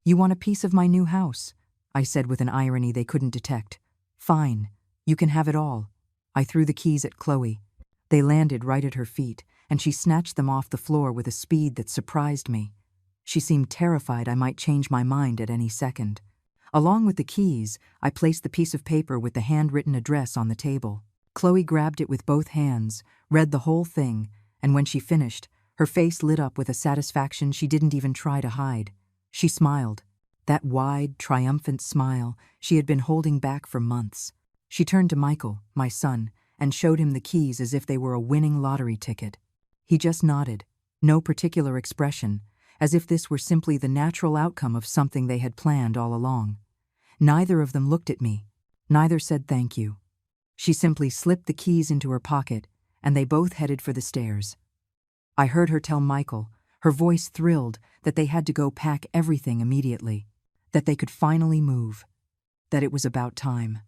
"You want a piece of my new house?" I said with an irony they couldn't detect. "Fine, you can have it all." I threw the keys at Chloe. They landed right at her feet, and she snatched them off the floor with a speed that surprised me. She seemed terrified I might change my mind at any second. Along with the keys, I placed the piece of paper with the handwritten address on the table. Chloe grabbed it with both hands, read the whole thing, and when she finished, her face lit up with a satisfaction she didn't even try to hide. She smiled, that wide, triumphant smile she had been holding back for months. She turned to Michael, my son, and showed him the keys as if they were a winning lottery ticket. He just nodded, no particular expression, as if this were simply the natural outcome of something they had planned all along. Neither of them looked at me. Neither said thank you. She simply slipped the keys into her pocket, and they both headed for the stairs. I heard her tell Michael, her voice thrilled, that they had to go pack everything immediately, that they could finally move, that it was about time.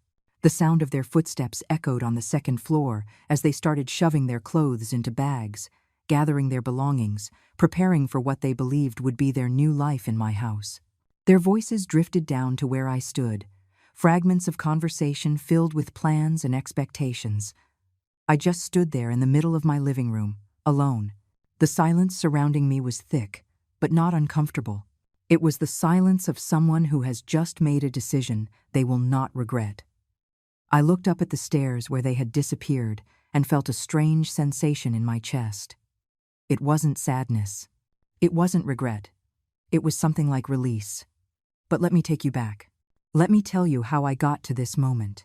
The sound of their footsteps echoed on the second floor as they started shoving their clothes into bags, gathering their belongings, preparing for what they believed would be their new life in my house. Their voices drifted down to where I stood, fragments of conversation filled with plans and expectations. I just stood there in the middle of my living room, alone. The silence surrounding me was thick, but not uncomfortable. It was the silence of someone who has just made a decision they will not regret. I looked up at the stairs where they had disappeared and felt a strange sensation in my chest. It wasn't sadness. It wasn't regret. It was something like release. But let me take you back. Let me tell you how I got to this moment.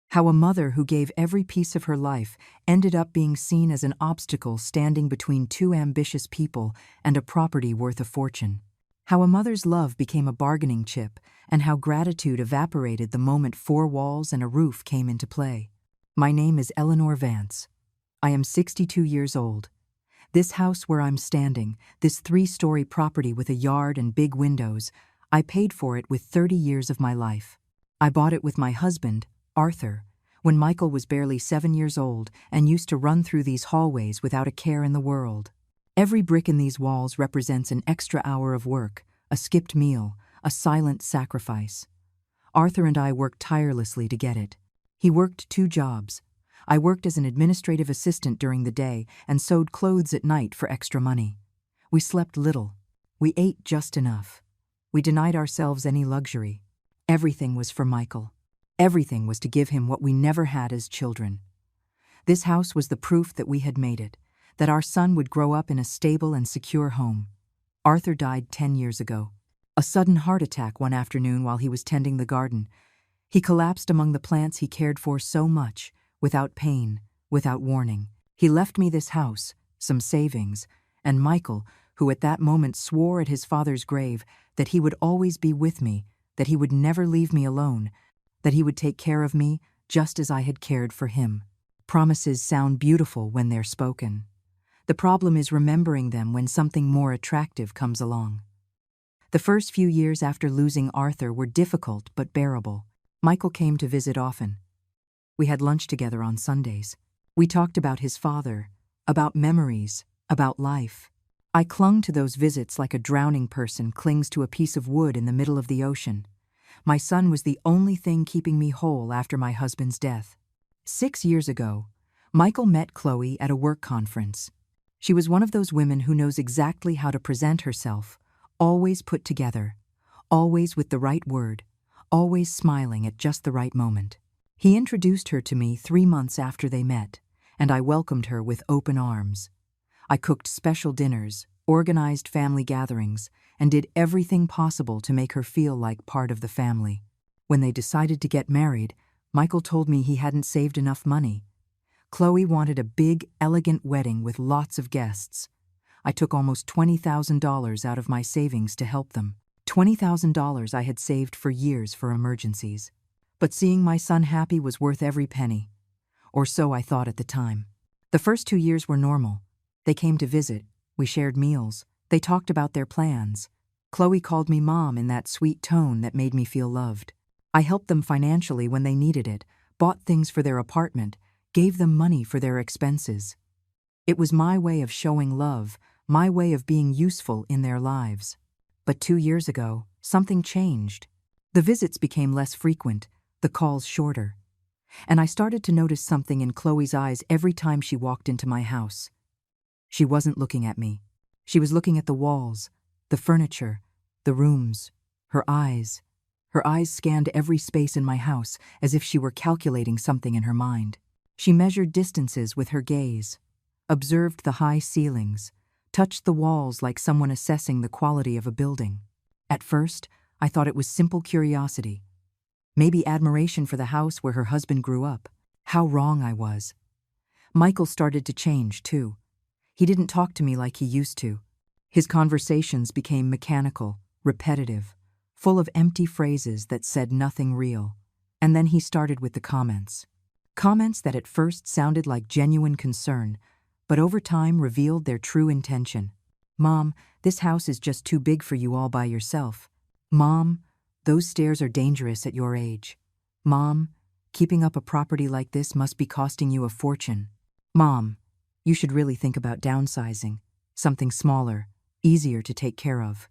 How a mother who gave every piece of her life ended up being seen as an obstacle standing between two ambitious people and a property worth a fortune. How a mother's love became a bargaining chip, and how gratitude evaporated the moment 4 walls and a roof came into play. My name is Eleanor Vance. I am 62 years old. This house where I'm standing, this 3-story property with a yard and big windows, I paid for it with 30 years of my life. I bought it with my husband, Arthur, when Michael was barely 7 years old and used to run through these hallways without a care in the world. Every brick in these walls represents an extra hour of work, a skipped meal, a silent sacrifice. Arthur and I worked tirelessly to get it. He worked 2 jobs. I worked as an administrative assistant during the day and sewed clothes at night for extra money. We slept little. We ate just enough. We denied ourselves any luxury. Everything was for Michael. Everything was to give him what we never had as children. This house was the proof that we had made it, that our son would grow up in a stable and secure home. Arthur died 10 years ago. A sudden heart attack one afternoon while he was tending the garden. He collapsed among the plants he cared for so much, without pain, without warning. He left me this house, some savings, and Michael, who at that moment swore at his father's grave that he would always be with me, that he would never leave me alone, that he would take care of me just as I had cared for him. Promises sound beautiful when they're spoken. The problem is remembering them when something more attractive comes along. The first few years after losing Arthur were difficult but bearable. Michael came to visit often. We had lunch together on Sundays. We talked about his father, about memories, about life. I clung to those visits like a drowning person clings to a piece of wood in the middle of the ocean. My son was the only thing keeping me whole after my husband's death. 6 years ago, Michael met Chloe at a work conference. She was one of those women who knows exactly how to present herself, always put together, always with the right word, always smiling at just the right moment. He introduced her to me 3 months after they met, and I welcomed her with open arms. I cooked special dinners, organized family gatherings, and did everything possible to make her feel like part of the family. When they decided to get married, Michael told me he hadn't saved enough money. Chloe wanted a big, elegant wedding with lots of guests. I took almost $20,000 out of my savings to help them. $20,000 I had saved for years for emergencies. But seeing my son happy was worth every penny. Or so I thought at the time. The first 2 years were normal. They came to visit. We shared meals. They talked about their plans. Chloe called me Mom in that sweet tone that made me feel loved. I helped them financially when they needed it, bought things for their apartment, gave them money for their expenses. It was my way of showing love, my way of being useful in their lives. But 2 years ago, something changed. The visits became less frequent, the calls shorter. And I started to notice something in Chloe's eyes every time she walked into my house. She wasn't looking at me. She was looking at the walls, the furniture, the rooms. Her eyes scanned every space in my house as if she were calculating something in her mind. She measured distances with her gaze, observed the high ceilings, touched the walls like someone assessing the quality of a building. At first, I thought it was simple curiosity. Maybe admiration for the house where her husband grew up. How wrong I was. Michael started to change, too. He didn't talk to me like he used to. His conversations became mechanical, repetitive, full of empty phrases that said nothing real. And then he started with the comments. Comments that at first sounded like genuine concern, but over time revealed their true intention. "Mom, this house is just too big for you all by yourself. Mom, those stairs are dangerous at your age. Mom, keeping up a property like this must be costing you a fortune. Mom, you should really think about downsizing, something smaller, easier to take care of."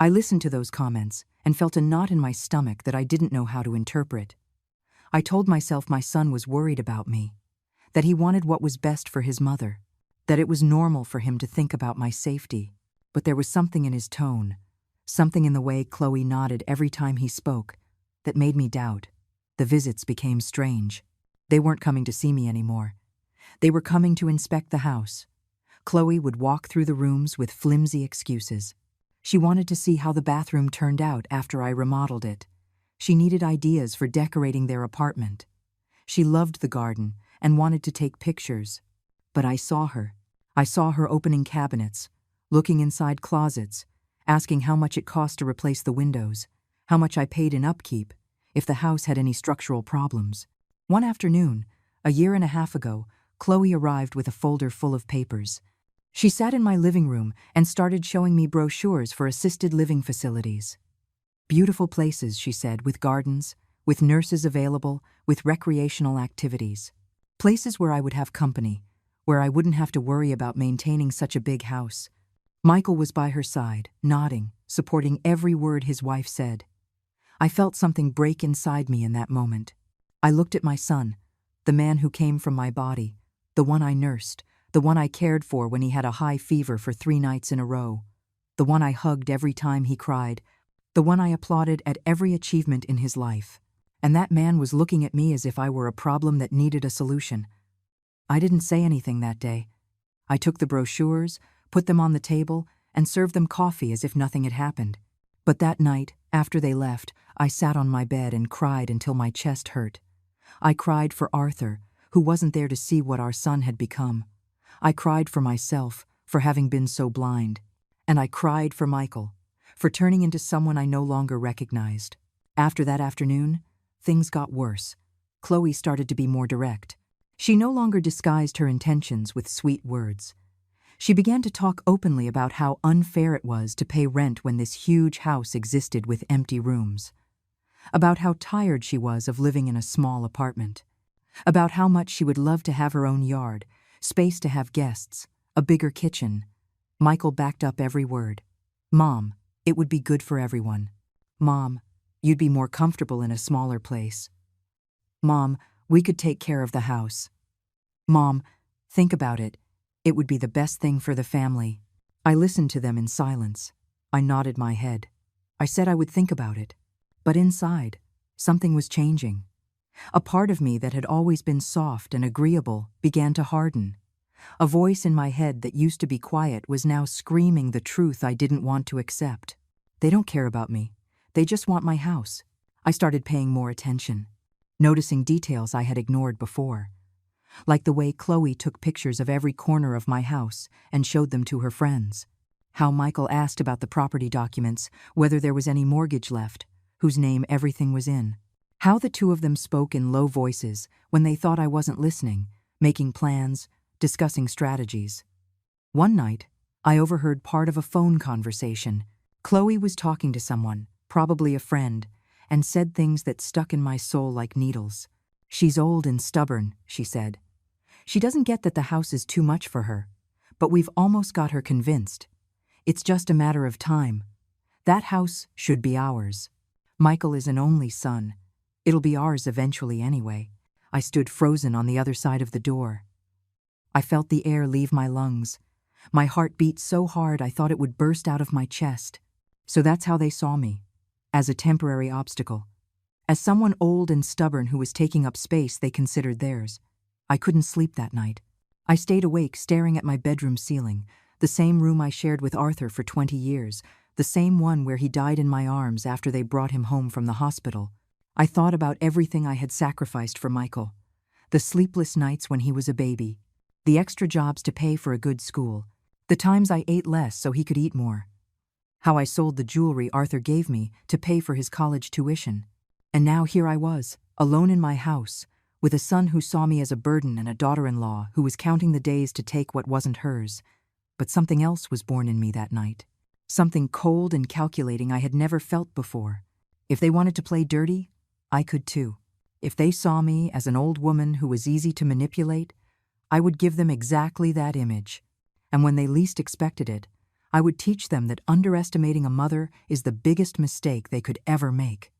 I listened to those comments and felt a knot in my stomach that I didn't know how to interpret. I told myself my son was worried about me, that he wanted what was best for his mother, that it was normal for him to think about my safety. But there was something in his tone, something in the way Chloe nodded every time he spoke, that made me doubt. The visits became strange. They weren't coming to see me anymore. They were coming to inspect the house. Chloe would walk through the rooms with flimsy excuses. She wanted to see how the bathroom turned out after I remodeled it. She needed ideas for decorating their apartment. She loved the garden and wanted to take pictures. But I saw her. I saw her opening cabinets, looking inside closets, asking how much it cost to replace the windows, how much I paid in upkeep, if the house had any structural problems. One afternoon, a year and a half ago, Chloe arrived with a folder full of papers. She sat in my living room and started showing me brochures for assisted living facilities. Beautiful places, she said, with gardens, with nurses available, with recreational activities. Places where I would have company, where I wouldn't have to worry about maintaining such a big house. Michael was by her side, nodding, supporting every word his wife said. I felt something break inside me in that moment. I looked at my son, the man who came from my body, the one I nursed, the one I cared for when he had a high fever for 3 nights in a row, the one I hugged every time he cried, the one I applauded at every achievement in his life. And that man was looking at me as if I were a problem that needed a solution. I didn't say anything that day. I took the brochures, put them on the table, and served them coffee as if nothing had happened. But that night, after they left, I sat on my bed and cried until my chest hurt. I cried for Arthur, who wasn't there to see what our son had become. I cried for myself, for having been so blind. And I cried for Michael, for turning into someone I no longer recognized. After that afternoon, things got worse. Chloe started to be more direct. She no longer disguised her intentions with sweet words. She began to talk openly about how unfair it was to pay rent when this huge house existed with empty rooms. About how tired she was of living in a small apartment. About how much she would love to have her own yard, space to have guests, a bigger kitchen. Michael backed up every word. "Mom, it would be good for everyone. Mom, you'd be more comfortable in a smaller place. Mom, we could take care of the house. Mom, think about it. It would be the best thing for the family." I listened to them in silence. I nodded my head. I said I would think about it. But inside, something was changing. A part of me that had always been soft and agreeable began to harden. A voice in my head that used to be quiet was now screaming the truth I didn't want to accept. They don't care about me. They just want my house. I started paying more attention, noticing details I had ignored before. Like the way Chloe took pictures of every corner of my house and showed them to her friends. How Michael asked about the property documents, whether there was any mortgage left, whose name everything was in. How the two of them spoke in low voices when they thought I wasn't listening, making plans, discussing strategies. One night, I overheard part of a phone conversation. Chloe was talking to someone, probably a friend, and said things that stuck in my soul like needles. "She's old and stubborn," she said. "She doesn't get that the house is too much for her, but we've almost got her convinced. It's just a matter of time. That house should be ours. Michael is an only son. It'll be ours eventually anyway. I stood frozen on the other side of the door. I felt the air leave my lungs. My heart beat so hard I thought it would burst out of my chest. So that's how they saw me. As a temporary obstacle. As someone old and stubborn who was taking up space they considered theirs. I couldn't sleep that night. I stayed awake staring at my bedroom ceiling, the same room I shared with Arthur for 20 years, the same one where he died in my arms after they brought him home from the hospital. I thought about everything I had sacrificed for Michael. The sleepless nights when he was a baby. The extra jobs to pay for a good school. The times I ate less so he could eat more. How I sold the jewelry Arthur gave me to pay for his college tuition. And now here I was, alone in my house, with a son who saw me as a burden and a daughter-in-law who was counting the days to take what wasn't hers. But something else was born in me that night. Something cold and calculating I had never felt before. If they wanted to play dirty, I could too. If they saw me as an old woman who was easy to manipulate, I would give them exactly that image. And when they least expected it, I would teach them that underestimating a mother is the biggest mistake they could ever make.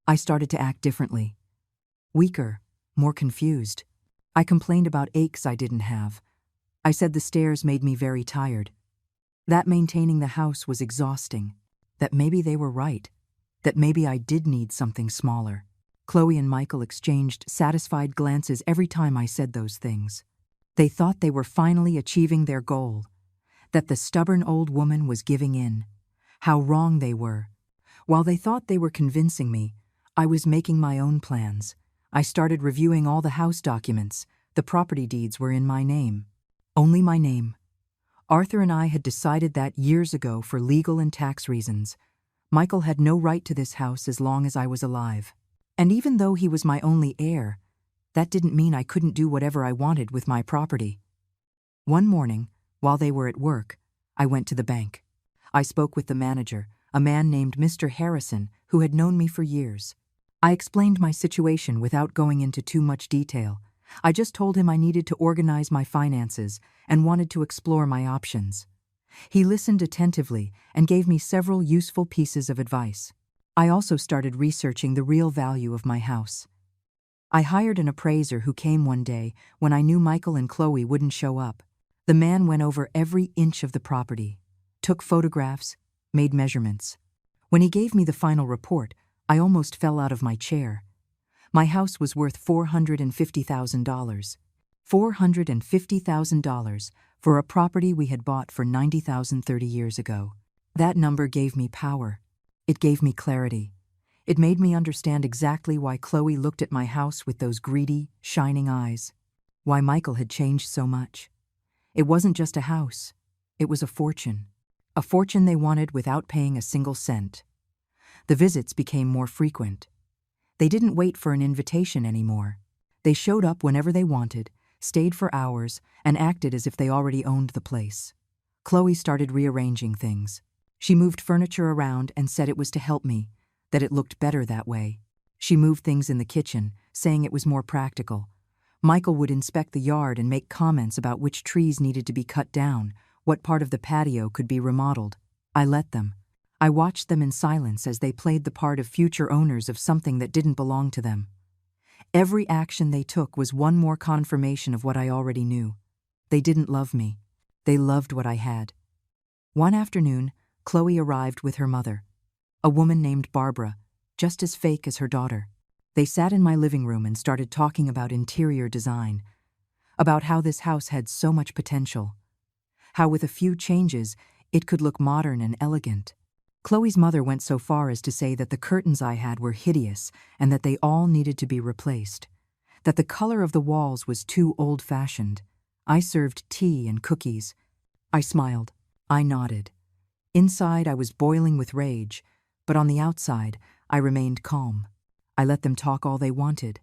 I started to act differently. Weaker, more confused. I complained about aches I didn't have. I said the stairs made me very tired. That maintaining the house was exhausting. That maybe they were right. That maybe I did need something smaller. Chloe and Michael exchanged satisfied glances every time I said those things. They thought they were finally achieving their goal. That the stubborn old woman was giving in. How wrong they were. While they thought they were convincing me, I was making my own plans. I started reviewing all the house documents. The property deeds were in my name. Only my name. Arthur and I had decided that years ago for legal and tax reasons. Michael had no right to this house as long as I was alive. And even though he was my only heir, that didn't mean I couldn't do whatever I wanted with my property. One morning, while they were at work, I went to the bank. I spoke with the manager, a man named Mr. Harrison, who had known me for years. I explained my situation without going into too much detail. I just told him I needed to organize my finances and wanted to explore my options. He listened attentively and gave me several useful pieces of advice. I also started researching the real value of my house. I hired an appraiser who came one day when I knew Michael and Chloe wouldn't show up. The man went over every inch of the property, took photographs, made measurements. When he gave me the final report, I almost fell out of my chair. My house was worth $450,000. $450,000 for a property we had bought for $90,000 30 years ago. That number gave me power. It gave me clarity. It made me understand exactly why Chloe looked at my house with those greedy, shining eyes. Why Michael had changed so much. It wasn't just a house. It was a fortune. A fortune they wanted without paying a single cent. The visits became more frequent. They didn't wait for an invitation anymore. They showed up whenever they wanted, stayed for hours, and acted as if they already owned the place. Chloe started rearranging things. She moved furniture around and said it was to help me, that it looked better that way. She moved things in the kitchen, saying it was more practical. Michael would inspect the yard and make comments about which trees needed to be cut down, what part of the patio could be remodeled. I let them. I watched them in silence as they played the part of future owners of something that didn't belong to them. Every action they took was one more confirmation of what I already knew. They didn't love me. They loved what I had. One afternoon, Chloe arrived with her mother, a woman named Barbara, just as fake as her daughter. They sat in my living room and started talking about interior design, about how this house had so much potential, how with a few changes, it could look modern and elegant. Chloe's mother went so far as to say that the curtains I had were hideous and that they all needed to be replaced, that the color of the walls was too old-fashioned. I served tea and cookies. I smiled. I nodded. Inside, I was boiling with rage, but on the outside, I remained calm. I let them talk all they wanted.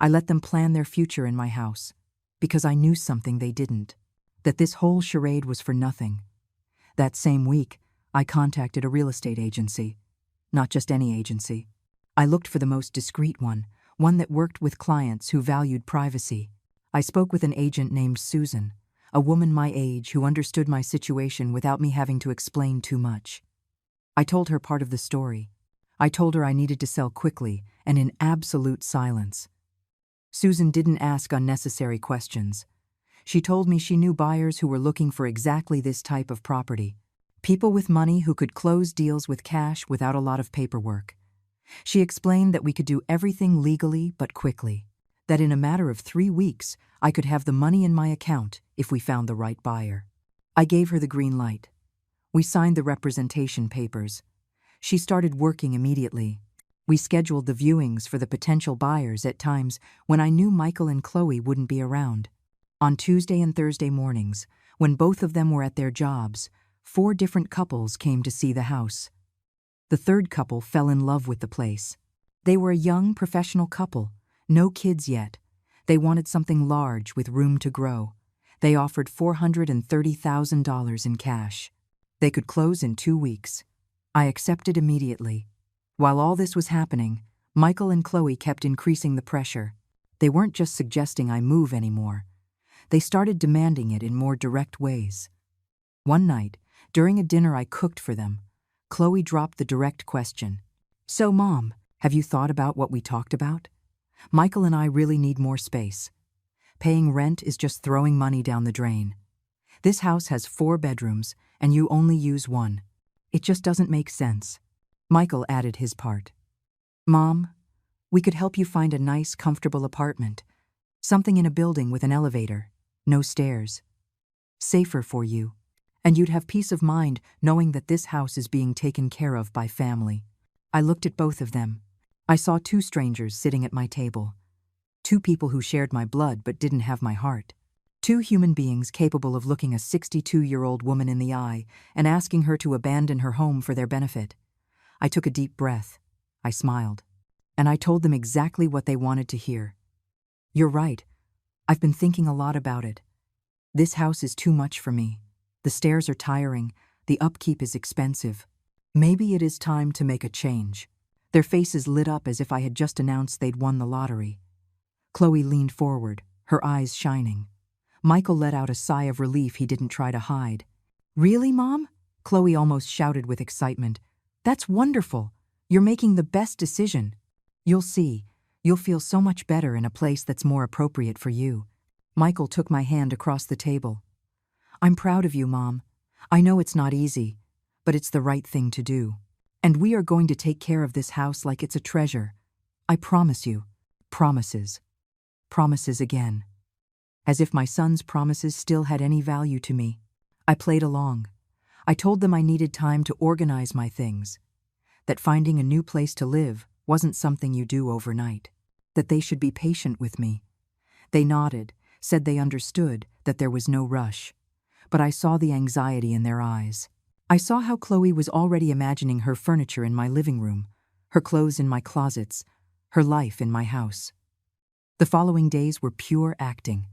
I let them plan their future in my house, because I knew something they didn't, that this whole charade was for nothing. That same week, I contacted a real estate agency. Not just any agency. I looked for the most discreet one that worked with clients who valued privacy. I spoke with an agent named Susan, a woman my age who understood my situation without me having to explain too much. I told her part of the story. I told her I needed to sell quickly and in absolute silence. Susan didn't ask unnecessary questions. She told me she knew buyers who were looking for exactly this type of property. People with money who could close deals with cash without a lot of paperwork. She explained that we could do everything legally but quickly. That in a matter of 3 weeks, I could have the money in my account if we found the right buyer. I gave her the green light. We signed the representation papers. She started working immediately. We scheduled the viewings for the potential buyers at times when I knew Michael and Chloe wouldn't be around. On Tuesday and Thursday mornings, when both of them were at their jobs, 4 different couples came to see the house. The third couple fell in love with the place. They were a young, professional couple, no kids yet. They wanted something large with room to grow. They offered $430,000 in cash. They could close in 2 weeks. I accepted immediately. While all this was happening, Michael and Chloe kept increasing the pressure. They weren't just suggesting I move anymore. They started demanding it in more direct ways. One night, during a dinner I cooked for them, Chloe dropped the direct question. "So, Mom, have you thought about what we talked about? Michael and I really need more space. Paying rent is just throwing money down the drain. This house has 4 bedrooms, and you only use 1. It just doesn't make sense." Michael added his part. "Mom, we could help you find a nice, comfortable apartment. Something in a building with an elevator, no stairs. Safer for you. And you'd have peace of mind knowing that this house is being taken care of by family." I looked at both of them. I saw 2 strangers sitting at my table. 2 people who shared my blood but didn't have my heart. 2 human beings capable of looking a 62-year-old woman in the eye and asking her to abandon her home for their benefit. I took a deep breath. I smiled. And I told them exactly what they wanted to hear. "You're right. I've been thinking a lot about it. This house is too much for me. The stairs are tiring. The upkeep is expensive. Maybe it is time to make a change." Their faces lit up as if I had just announced they'd won the lottery. Chloe leaned forward, her eyes shining. Michael let out a sigh of relief he didn't try to hide. "Really, Mom?" Chloe almost shouted with excitement. "That's wonderful. You're making the best decision. You'll see. You'll feel so much better in a place that's more appropriate for you." Michael took my hand across the table. "I'm proud of you, Mom. I know it's not easy, but it's the right thing to do. And we are going to take care of this house like it's a treasure. I promise you." Promises. Promises again. As if my son's promises still had any value to me. I played along. I told them I needed time to organize my things. That finding a new place to live wasn't something you do overnight. That they should be patient with me. They nodded, said they understood, that there was no rush. But I saw the anxiety in their eyes. I saw how Chloe was already imagining her furniture in my living room, her clothes in my closets, her life in my house. The following days were pure acting.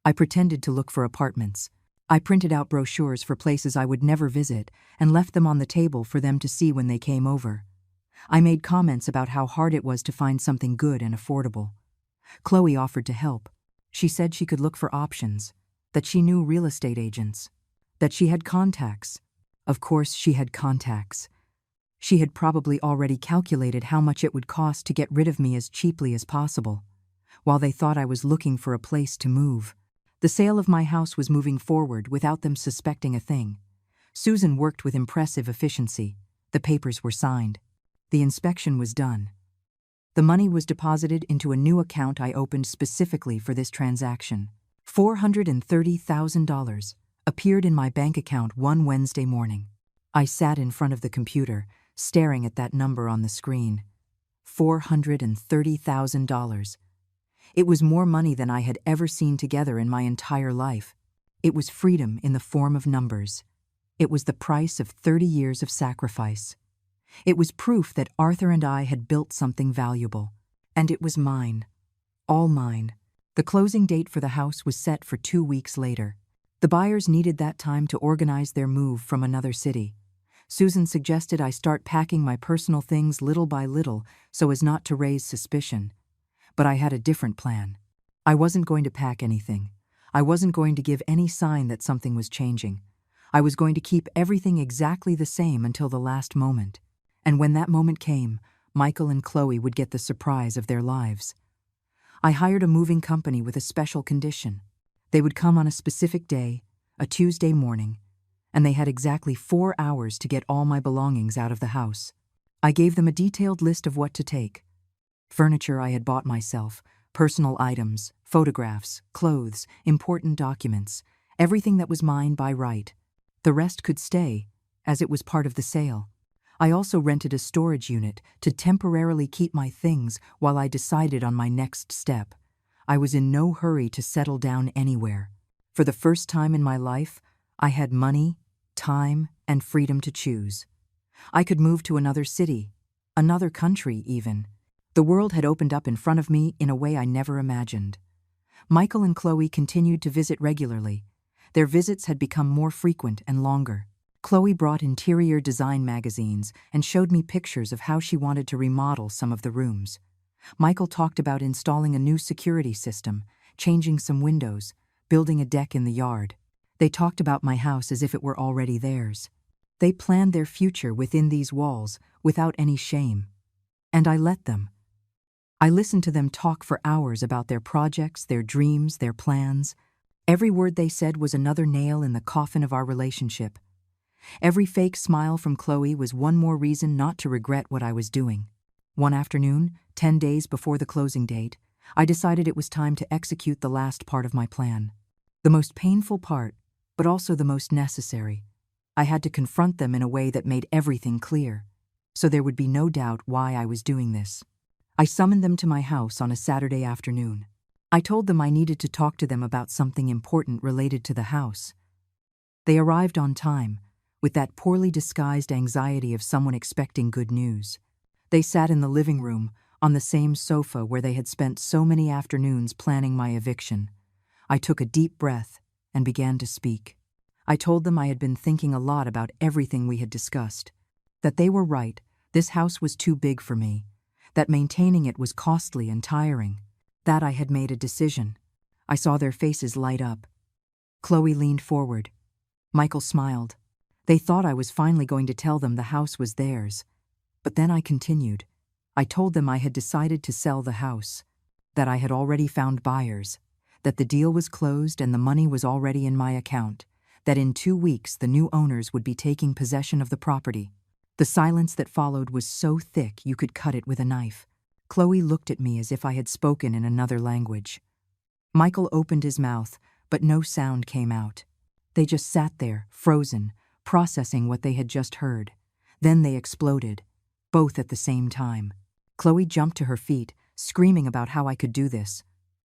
I pretended to look for apartments. I printed out brochures for places I would never visit and left them on the table for them to see when they came over. I made comments about how hard it was to find something good and affordable. Chloe offered to help. She said she could look for options, that she knew real estate agents, that she had contacts. Of course, she had contacts. She had probably already calculated how much it would cost to get rid of me as cheaply as possible, while they thought I was looking for a place to move. The sale of my house was moving forward without them suspecting a thing. Susan worked with impressive efficiency. The papers were signed. The inspection was done. The money was deposited into a new account I opened specifically for this transaction. $430,000 appeared in my bank account one Wednesday morning. I sat in front of the computer, staring at that number on the screen. $430,000. It was more money than I had ever seen together in my entire life. It was freedom in the form of numbers. It was the price of 30 years of sacrifice. It was proof that Arthur and I had built something valuable. And it was mine. All mine. The closing date for the house was set for 2 weeks later. The buyers needed that time to organize their move from another city. Susan suggested I start packing my personal things little by little so as not to raise suspicion. But I had a different plan. I wasn't going to pack anything. I wasn't going to give any sign that something was changing. I was going to keep everything exactly the same until the last moment. And when that moment came, Michael and Chloe would get the surprise of their lives. I hired a moving company with a special condition. They would come on a specific day, a Tuesday morning, and they had exactly 4 hours to get all my belongings out of the house. I gave them a detailed list of what to take. Furniture I had bought myself, personal items, photographs, clothes, important documents, everything that was mine by right. The rest could stay, as it was part of the sale. I also rented a storage unit to temporarily keep my things while I decided on my next step. I was in no hurry to settle down anywhere. For the first time in my life, I had money, time, and freedom to choose. I could move to another city, another country even. The world had opened up in front of me in a way I never imagined. Michael and Chloe continued to visit regularly. Their visits had become more frequent and longer. Chloe brought interior design magazines and showed me pictures of how she wanted to remodel some of the rooms. Michael talked about installing a new security system, changing some windows, building a deck in the yard. They talked about my house as if it were already theirs. They planned their future within these walls without any shame. And I let them. I listened to them talk for hours about their projects, their dreams, their plans. Every word they said was another nail in the coffin of our relationship. Every fake smile from Chloe was one more reason not to regret what I was doing. One afternoon, 10 days before the closing date, I decided it was time to execute the last part of my plan. The most painful part, but also the most necessary. I had to confront them in a way that made everything clear, so there would be no doubt why I was doing this. I summoned them to my house on a Saturday afternoon. I told them I needed to talk to them about something important related to the house. They arrived on time, with that poorly disguised anxiety of someone expecting good news. They sat in the living room, on the same sofa where they had spent so many afternoons planning my eviction. I took a deep breath and began to speak. I told them I had been thinking a lot about everything we had discussed. That they were right, this house was too big for me. That maintaining it was costly and tiring. That I had made a decision. I saw their faces light up. Chloe leaned forward. Michael smiled. They thought I was finally going to tell them the house was theirs. But then I continued. I told them I had decided to sell the house, that I had already found buyers, that the deal was closed and the money was already in my account, that in 2 weeks the new owners would be taking possession of the property. The silence that followed was so thick you could cut it with a knife. Chloe looked at me as if I had spoken in another language. Michael opened his mouth, but no sound came out. They just sat there, frozen, processing what they had just heard. Then they exploded, both at the same time. Chloe jumped to her feet, screaming about how I could do this,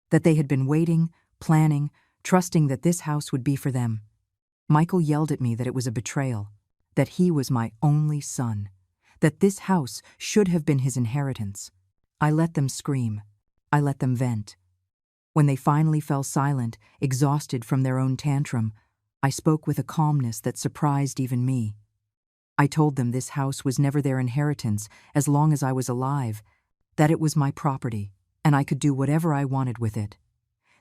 that they had been waiting, planning, trusting that this house would be for them. Michael yelled at me that it was a betrayal, that he was my only son, that this house should have been his inheritance. I let them scream. I let them vent. When they finally fell silent, exhausted from their own tantrum, I spoke with a calmness that surprised even me. I told them this house was never their inheritance as long as I was alive, that it was my property, and I could do whatever I wanted with it.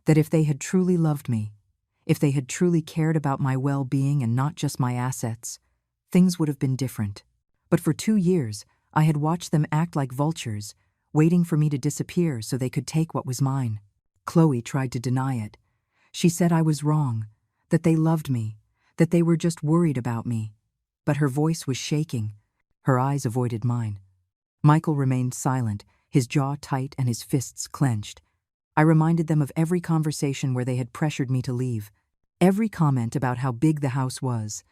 That if they had truly loved me, if they had truly cared about my well-being and not just my assets, things would have been different. But for 2 years, I had watched them act like vultures, waiting for me to disappear so they could take what was mine. Chloe tried to deny it. She said I was wrong, that they loved me, that they were just worried about me. But her voice was shaking. Her eyes avoided mine. Michael remained silent, his jaw tight and his fists clenched. I reminded them of every conversation where they had pressured me to leave, every comment about how big the house was,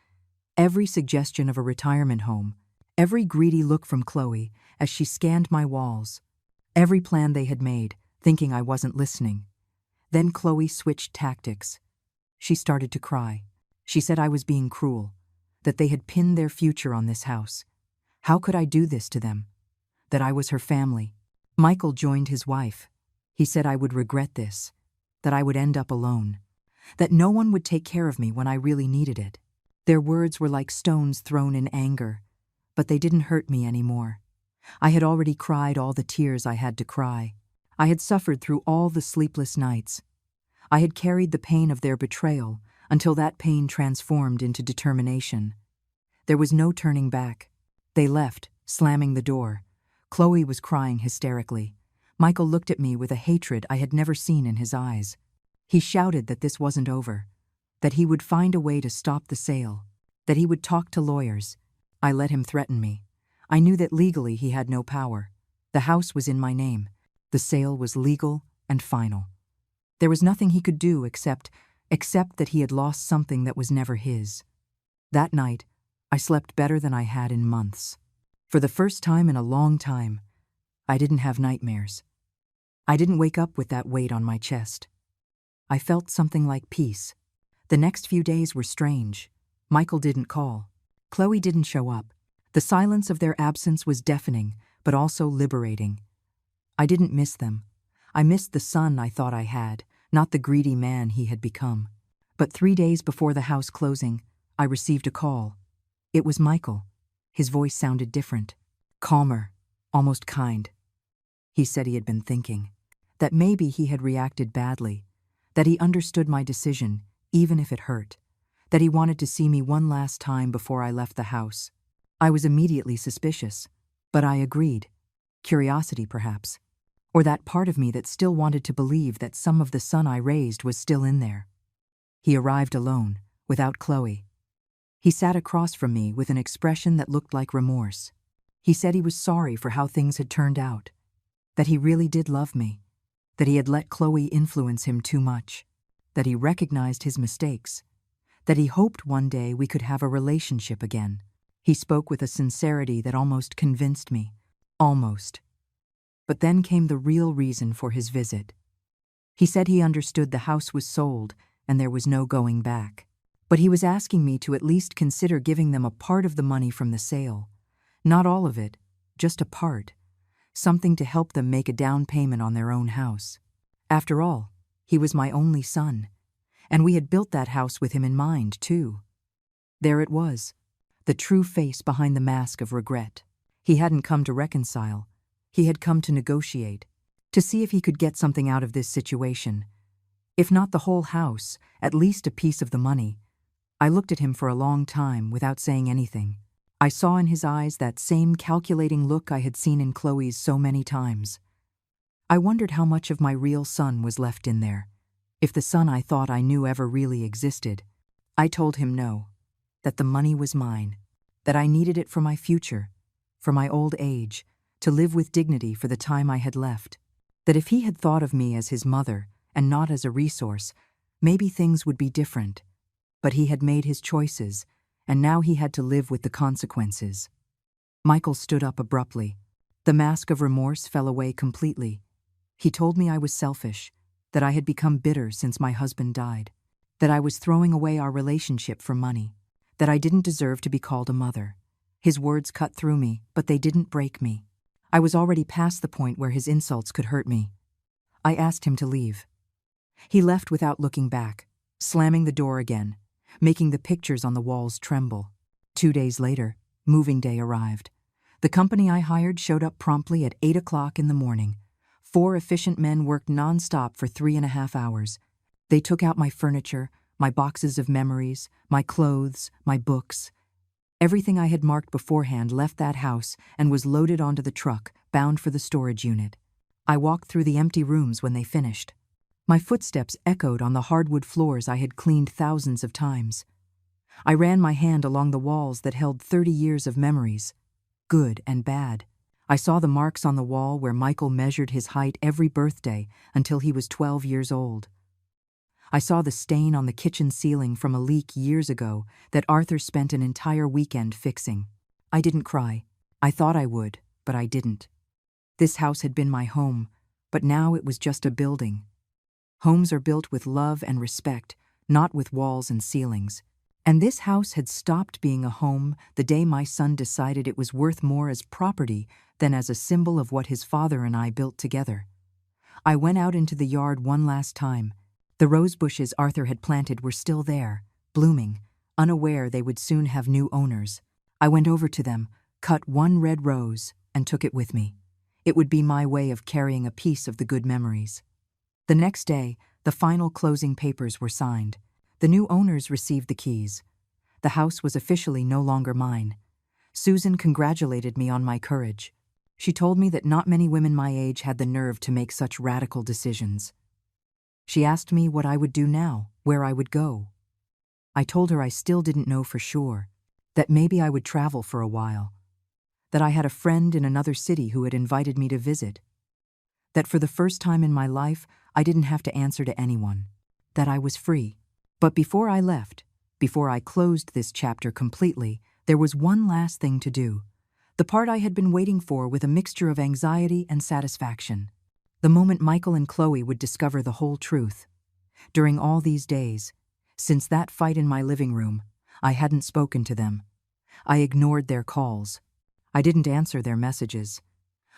every suggestion of a retirement home, every greedy look from Chloe as she scanned my walls, every plan they had made, thinking I wasn't listening. Then Chloe switched tactics. She started to cry. She said I was being cruel, that they had pinned their future on this house. How could I do this to them? That I was her family. Michael joined his wife. He said I would regret this, that I would end up alone, that no one would take care of me when I really needed it. Their words were like stones thrown in anger, but they didn't hurt me anymore. I had already cried all the tears I had to cry. I had suffered through all the sleepless nights. I had carried the pain of their betrayal, until that pain transformed into determination. There was no turning back. They left, slamming the door. Chloe was crying hysterically. Michael looked at me with a hatred I had never seen in his eyes. He shouted that this wasn't over, that he would find a way to stop the sale, that he would talk to lawyers. I let him threaten me. I knew that legally he had no power. The house was in my name. The sale was legal and final. There was nothing he could do except that he had lost something that was never his. That night, I slept better than I had in months. For the first time in a long time, I didn't have nightmares. I didn't wake up with that weight on my chest. I felt something like peace. The next few days were strange. Michael didn't call. Chloe didn't show up. The silence of their absence was deafening, but also liberating. I didn't miss them. I missed the son I thought I had, not the greedy man he had become. But 3 days before the house closing, I received a call. It was Michael. His voice sounded different, calmer, almost kind. He said he had been thinking, that maybe he had reacted badly, that he understood my decision, even if it hurt, that he wanted to see me one last time before I left the house. I was immediately suspicious, but I agreed. Curiosity, perhaps. Or that part of me that still wanted to believe that some of the son I raised was still in there. He arrived alone, without Chloe. He sat across from me with an expression that looked like remorse. He said he was sorry for how things had turned out, that he really did love me, that he had let Chloe influence him too much, that he recognized his mistakes, that he hoped one day we could have a relationship again. He spoke with a sincerity that almost convinced me. Almost. But then came the real reason for his visit. He said he understood the house was sold and there was no going back. But he was asking me to at least consider giving them a part of the money from the sale. Not all of it, just a part. Something to help them make a down payment on their own house. After all, he was my only son. And we had built that house with him in mind, too. There it was, the true face behind the mask of regret. He hadn't come to reconcile. He had come to negotiate, to see if he could get something out of this situation. If not the whole house, at least a piece of the money. I looked at him for a long time without saying anything. I saw in his eyes that same calculating look I had seen in Chloe's so many times. I wondered how much of my real son was left in there, if the son I thought I knew ever really existed. I told him no, that the money was mine, that I needed it for my future, for my old age, to live with dignity for the time I had left, that if he had thought of me as his mother and not as a resource, maybe things would be different. But he had made his choices, and now he had to live with the consequences. Michael stood up abruptly. The mask of remorse fell away completely. He told me I was selfish, that I had become bitter since my husband died, that I was throwing away our relationship for money, that I didn't deserve to be called a mother. His words cut through me, but they didn't break me. I was already past the point where his insults could hurt me. I asked him to leave. He left without looking back, slamming the door again, making the pictures on the walls tremble. 2 days later, moving day arrived. The company I hired showed up promptly at 8 o'clock in the morning. 4 efficient men worked non-stop for 3.5 hours. They took out my furniture, my boxes of memories, my clothes, my books. Everything I had marked beforehand left that house and was loaded onto the truck, bound for the storage unit. I walked through the empty rooms when they finished. My footsteps echoed on the hardwood floors I had cleaned thousands of times. I ran my hand along the walls that held 30 years of memories, good and bad. I saw the marks on the wall where Michael measured his height every birthday until he was 12 years old. I saw the stain on the kitchen ceiling from a leak years ago that Arthur spent an entire weekend fixing. I didn't cry. I thought I would, but I didn't. This house had been my home, but now it was just a building. Homes are built with love and respect, not with walls and ceilings. And this house had stopped being a home the day my son decided it was worth more as property than as a symbol of what his father and I built together. I went out into the yard one last time. The rose bushes Arthur had planted were still there, blooming, unaware they would soon have new owners. I went over to them, cut one red rose, and took it with me. It would be my way of carrying a piece of the good memories. The next day, the final closing papers were signed. The new owners received the keys. The house was officially no longer mine. Susan congratulated me on my courage. She told me that not many women my age had the nerve to make such radical decisions. She asked me what I would do now, where I would go. I told her I still didn't know for sure, that maybe I would travel for a while, that I had a friend in another city who had invited me to visit, that for the first time in my life I didn't have to answer to anyone, that I was free. But before I left, before I closed this chapter completely, there was one last thing to do, the part I had been waiting for with a mixture of anxiety and satisfaction. The moment Michael and Chloe would discover the whole truth. During all these days, since that fight in my living room, I hadn't spoken to them. I ignored their calls. I didn't answer their messages.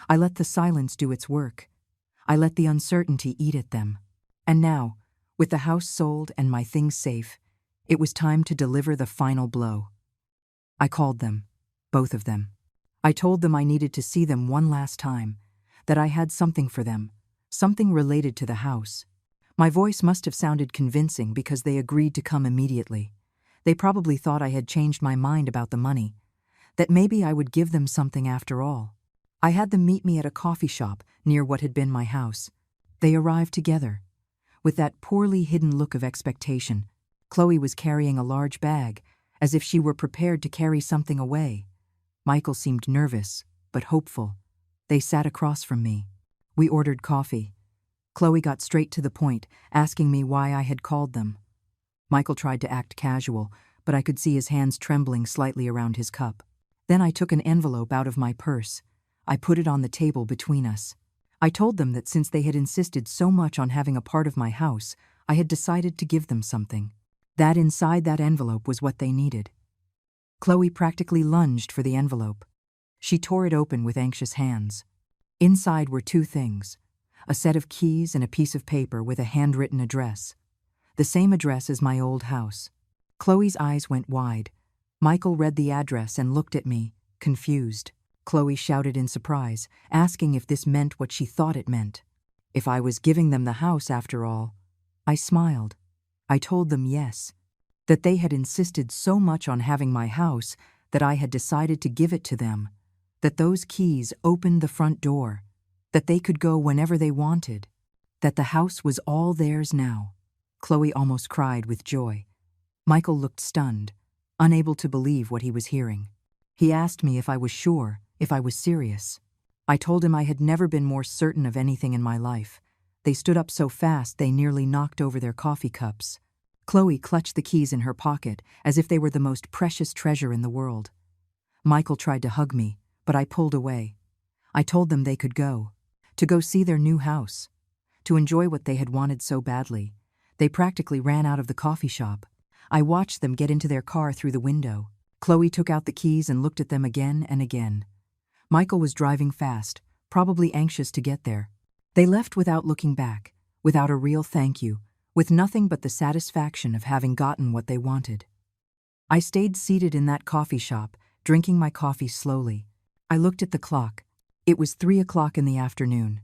I let the silence do its work. I let the uncertainty eat at them. And now, with the house sold and my things safe, it was time to deliver the final blow. I called them, both of them. I told them I needed to see them one last time, that I had something for them, something related to the house. My voice must have sounded convincing because they agreed to come immediately. They probably thought I had changed my mind about the money, that maybe I would give them something after all. I had them meet me at a coffee shop near what had been my house. They arrived together. With that poorly hidden look of expectation, Chloe was carrying a large bag, as if she were prepared to carry something away. Michael seemed nervous, but hopeful. They sat across from me. We ordered coffee. Chloe got straight to the point, asking me why I had called them. Michael tried to act casual, but I could see his hands trembling slightly around his cup. Then I took an envelope out of my purse. I put it on the table between us. I told them that since they had insisted so much on having a part of my house, I had decided to give them something. That inside that envelope was what they needed. Chloe practically lunged for the envelope. She tore it open with anxious hands. Inside were two things: a set of keys and a piece of paper with a handwritten address. The same address as my old house. Chloe's eyes went wide. Michael read the address and looked at me, confused. Chloe shouted in surprise, asking if this meant what she thought it meant. If I was giving them the house after all. I smiled. I told them yes, that they had insisted so much on having my house that I had decided to give it to them, that those keys opened the front door, that they could go whenever they wanted, that the house was all theirs now. Chloe almost cried with joy. Michael looked stunned, unable to believe what he was hearing. He asked me if I was sure, if I was serious. I told him I had never been more certain of anything in my life. They stood up so fast they nearly knocked over their coffee cups. Chloe clutched the keys in her pocket as if they were the most precious treasure in the world. Michael tried to hug me, but I pulled away. I told them they could go, to go see their new house, to enjoy what they had wanted so badly. They practically ran out of the coffee shop. I watched them get into their car through the window. Chloe took out the keys and looked at them again and again. Michael was driving fast, probably anxious to get there. They left without looking back, without a real thank you, with nothing but the satisfaction of having gotten what they wanted. I stayed seated in that coffee shop, drinking my coffee slowly. I looked at the clock. It was 3 o'clock in the afternoon.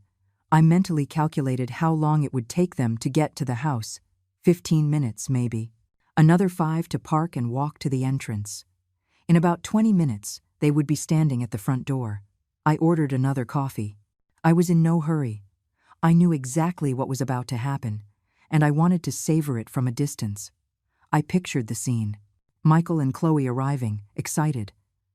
I mentally calculated how long it would take them to get to the house. 15 minutes, maybe. Another 5 to park and walk to the entrance. In about 20 minutes, they would be standing at the front door. I ordered another coffee. I was in no hurry. I knew exactly what was about to happen, and I wanted to savor it from a distance. I pictured the scene. Michael and Chloe arriving, excited,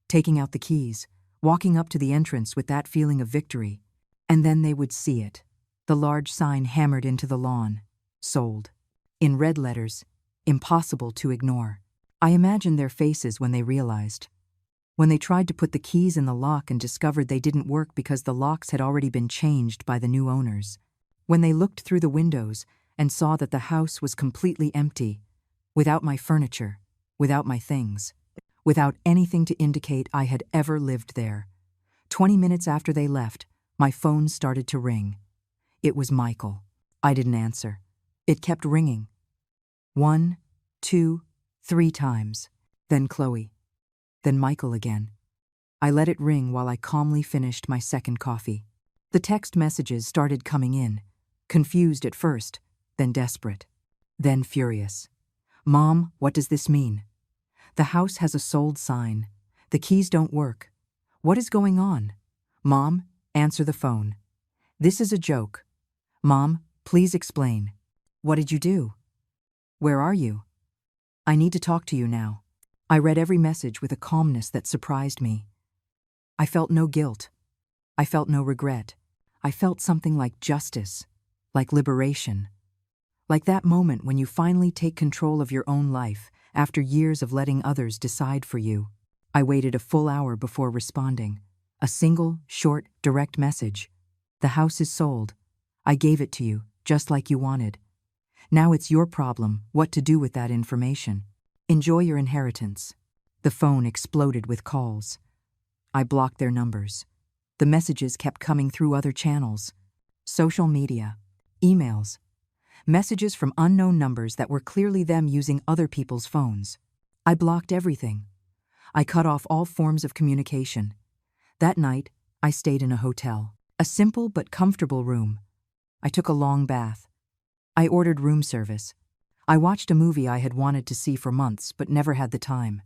taking out the keys, walking up to the entrance with that feeling of victory. And then they would see it. The large sign hammered into the lawn. Sold. In red letters. Impossible to ignore. I imagined their faces when they realized. When they tried to put the keys in the lock and discovered they didn't work because the locks had already been changed by the new owners. When they looked through the windows and saw that the house was completely empty, without my furniture, without my things, without anything to indicate I had ever lived there. 20 minutes after they left, my phone started to ring. It was Michael. I didn't answer. It kept ringing. 1, 2, 3 times. Then Chloe. Then Michael again. I let it ring while I calmly finished my second coffee. The text messages started coming in, confused at first, then desperate, then furious. Mom, what does this mean? The house has a sold sign. The keys don't work. What is going on? Mom, answer the phone. This is a joke. Mom, please explain. What did you do? Where are you? I need to talk to you now. I read every message with a calmness that surprised me. I felt no guilt. I felt no regret. I felt something like justice, like liberation. Like that moment when you finally take control of your own life after years of letting others decide for you. I waited a full hour before responding. A single, short, direct message. The house is sold. I gave it to you, just like you wanted. Now it's your problem what to do with that information. Enjoy your inheritance. The phone exploded with calls. I blocked their numbers. The messages kept coming through other channels. Social media, emails, messages from unknown numbers that were clearly them using other people's phones. I blocked everything. I cut off all forms of communication. That night, I stayed in a hotel. A simple but comfortable room. I took a long bath. I ordered room service. I watched a movie I had wanted to see for months but never had the time.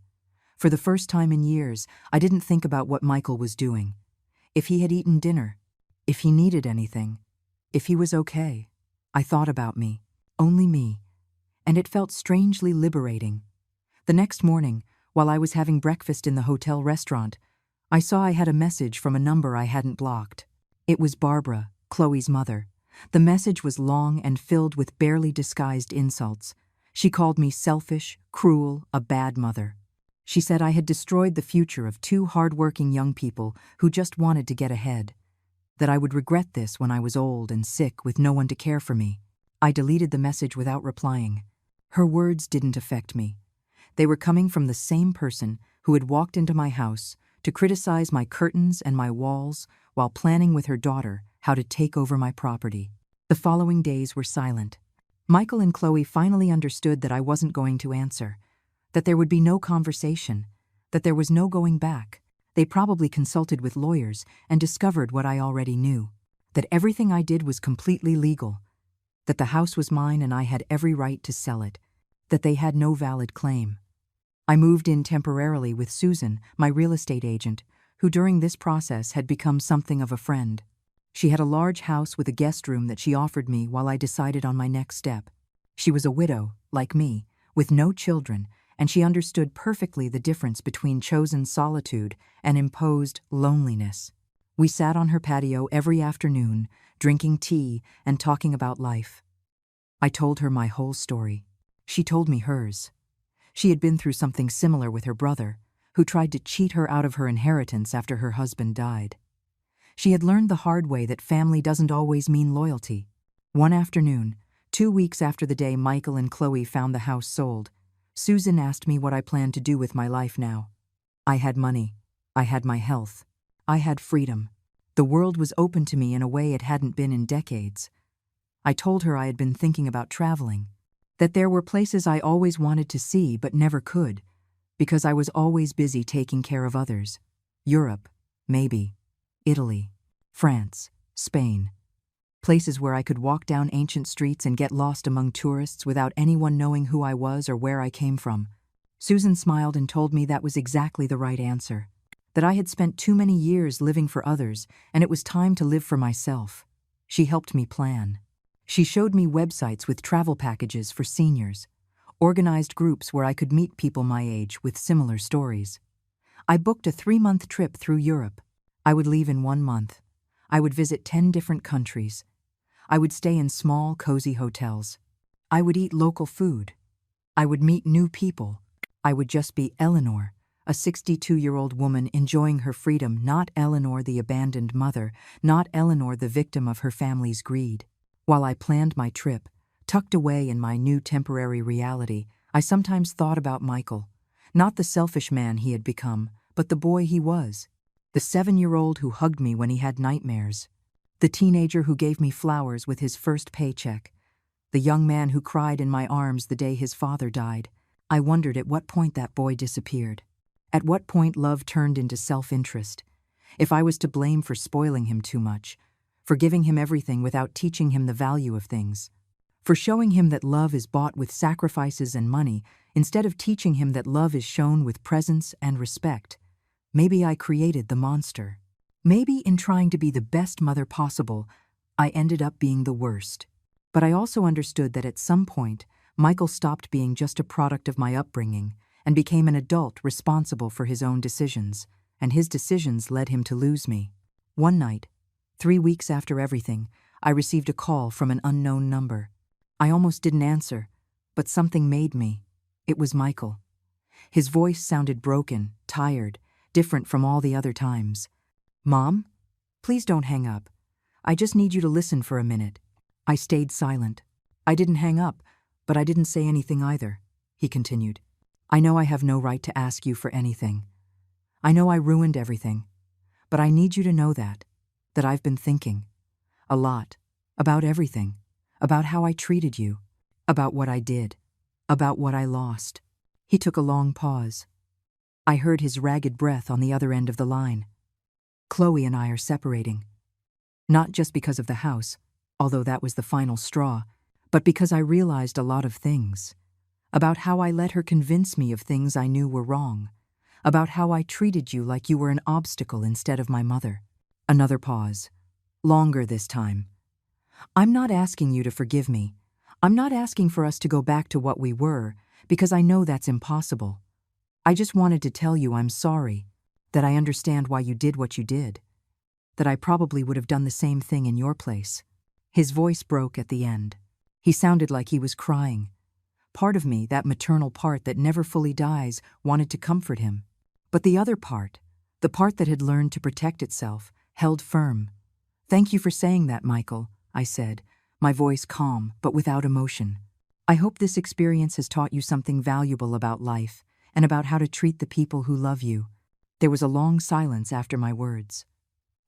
For the first time in years, I didn't think about what Michael was doing. If he had eaten dinner. If he needed anything. If he was okay. I thought about me. Only me. And it felt strangely liberating. The next morning, while I was having breakfast in the hotel restaurant, I saw I had a message from a number I hadn't blocked. It was Barbara, Chloe's mother. The message was long and filled with barely disguised insults. She called me selfish, cruel, a bad mother. She said I had destroyed the future of two hard-working young people who just wanted to get ahead. That I would regret this when I was old and sick with no one to care for me. I deleted the message without replying. Her words didn't affect me. They were coming from the same person who had walked into my house to criticize my curtains and my walls while planning with her daughter how to take over my property. The following days were silent. Michael and Chloe finally understood that I wasn't going to answer, that there would be no conversation, that there was no going back. They probably consulted with lawyers and discovered what I already knew, that everything I did was completely legal, that the house was mine and I had every right to sell it, that they had no valid claim. I moved in temporarily with Susan, my real estate agent, who during this process had become something of a friend. She had a large house with a guest room that she offered me while I decided on my next step. She was a widow, like me, with no children, and she understood perfectly the difference between chosen solitude and imposed loneliness. We sat on her patio every afternoon, drinking tea and talking about life. I told her my whole story. She told me hers. She had been through something similar with her brother, who tried to cheat her out of her inheritance after her husband died. She had learned the hard way that family doesn't always mean loyalty. One afternoon, 2 weeks after the day Michael and Chloe found the house sold, Susan asked me what I planned to do with my life now. I had money. I had my health. I had freedom. The world was open to me in a way it hadn't been in decades. I told her I had been thinking about traveling, that there were places I always wanted to see but never could, because I was always busy taking care of others. Europe, maybe. Italy, France, Spain. Places where I could walk down ancient streets and get lost among tourists without anyone knowing who I was or where I came from. Susan smiled and told me that was exactly the right answer, that I had spent too many years living for others and it was time to live for myself. She helped me plan. She showed me websites with travel packages for seniors, organized groups where I could meet people my age with similar stories. I booked a 3-month trip through Europe. I would leave in 1 month. I would visit 10 different countries. I would stay in small, cozy hotels. I would eat local food. I would meet new people. I would just be Eleanor, a 62-year-old woman enjoying her freedom, not Eleanor the abandoned mother, not Eleanor the victim of her family's greed. While I planned my trip, tucked away in my new temporary reality, I sometimes thought about Michael, not the selfish man he had become, but the boy he was. The 7-year-old who hugged me when he had nightmares. The teenager who gave me flowers with his first paycheck. The young man who cried in my arms the day his father died. I wondered at what point that boy disappeared. At what point love turned into self-interest. If I was to blame for spoiling him too much. For giving him everything without teaching him the value of things. for showing him that love is bought with sacrifices and money instead of teaching him that love is shown with presence and respect. Maybe I created the monster. Maybe in trying to be the best mother possible, I ended up being the worst. But I also understood that at some point, Michael stopped being just a product of my upbringing and became an adult responsible for his own decisions, and his decisions led him to lose me. One night, 3 weeks after everything, I received a call from an unknown number. I almost didn't answer, but something made me. It was Michael. His voice sounded broken, tired, different from all the other times. "Mom? Please don't hang up. I just need you to listen for a minute." I stayed silent. I didn't hang up, but I didn't say anything either, he continued. "I know I have no right to ask you for anything. I know I ruined everything, but I need you to know that I've been thinking a lot about everything, about how I treated you, about what I did, about what I lost." He took a long pause. I heard his ragged breath on the other end of the line. "Chloe and I are separating. Not just because of the house, although that was the final straw, but because I realized a lot of things. About how I let her convince me of things I knew were wrong. About how I treated you like you were an obstacle instead of my mother." Another pause. Longer this time. "I'm not asking you to forgive me. I'm not asking for us to go back to what we were, because I know that's impossible. I just wanted to tell you I'm sorry, that I understand why you did what you did, that I probably would have done the same thing in your place." His voice broke at the end. He sounded like he was crying. Part of me, that maternal part that never fully dies, wanted to comfort him. But the other part, the part that had learned to protect itself, held firm. "Thank you for saying that, Michael," I said, my voice calm but without emotion. "I hope this experience has taught you something valuable about life and about how to treat the people who love you." There was a long silence after my words.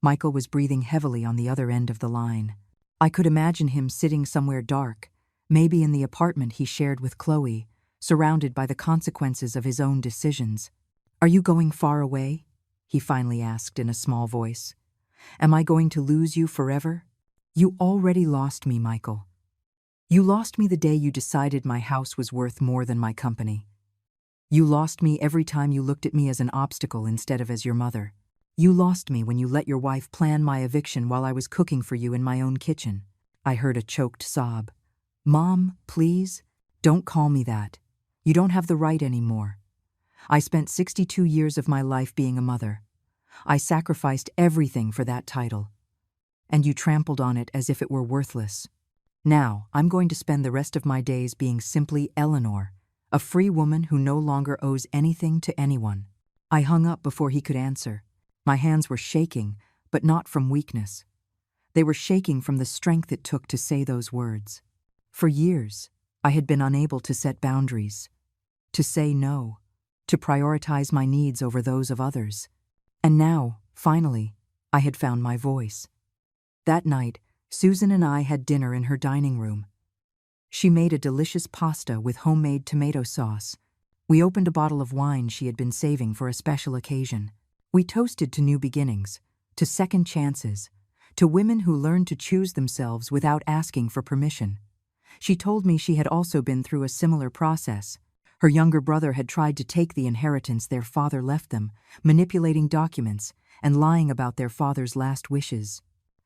Michael was breathing heavily on the other end of the line. I could imagine him sitting somewhere dark, maybe in the apartment he shared with Chloe, surrounded by the consequences of his own decisions. "Are you going far away?" he finally asked in a small voice. "Am I going to lose you forever?" "You already lost me, Michael. You lost me the day you decided my house was worth more than my company. You lost me every time you looked at me as an obstacle instead of as your mother. You lost me when you let your wife plan my eviction while I was cooking for you in my own kitchen." I heard a choked sob. "Mom, please, don't call me that. You don't have the right anymore. I spent 62 years of my life being a mother. I sacrificed everything for that title. And you trampled on it as if it were worthless. Now, I'm going to spend the rest of my days being simply Eleanor, a free woman who no longer owes anything to anyone." I hung up before he could answer. My hands were shaking, but not from weakness. They were shaking from the strength it took to say those words. For years, I had been unable to set boundaries, to say no, to prioritize my needs over those of others. And now, finally, I had found my voice. That night, Susan and I had dinner in her dining room. She made a delicious pasta with homemade tomato sauce. We opened a bottle of wine she had been saving for a special occasion. We toasted to new beginnings, to second chances, to women who learned to choose themselves without asking for permission. She told me she had also been through a similar process. Her younger brother had tried to take the inheritance their father left them, manipulating documents and lying about their father's last wishes.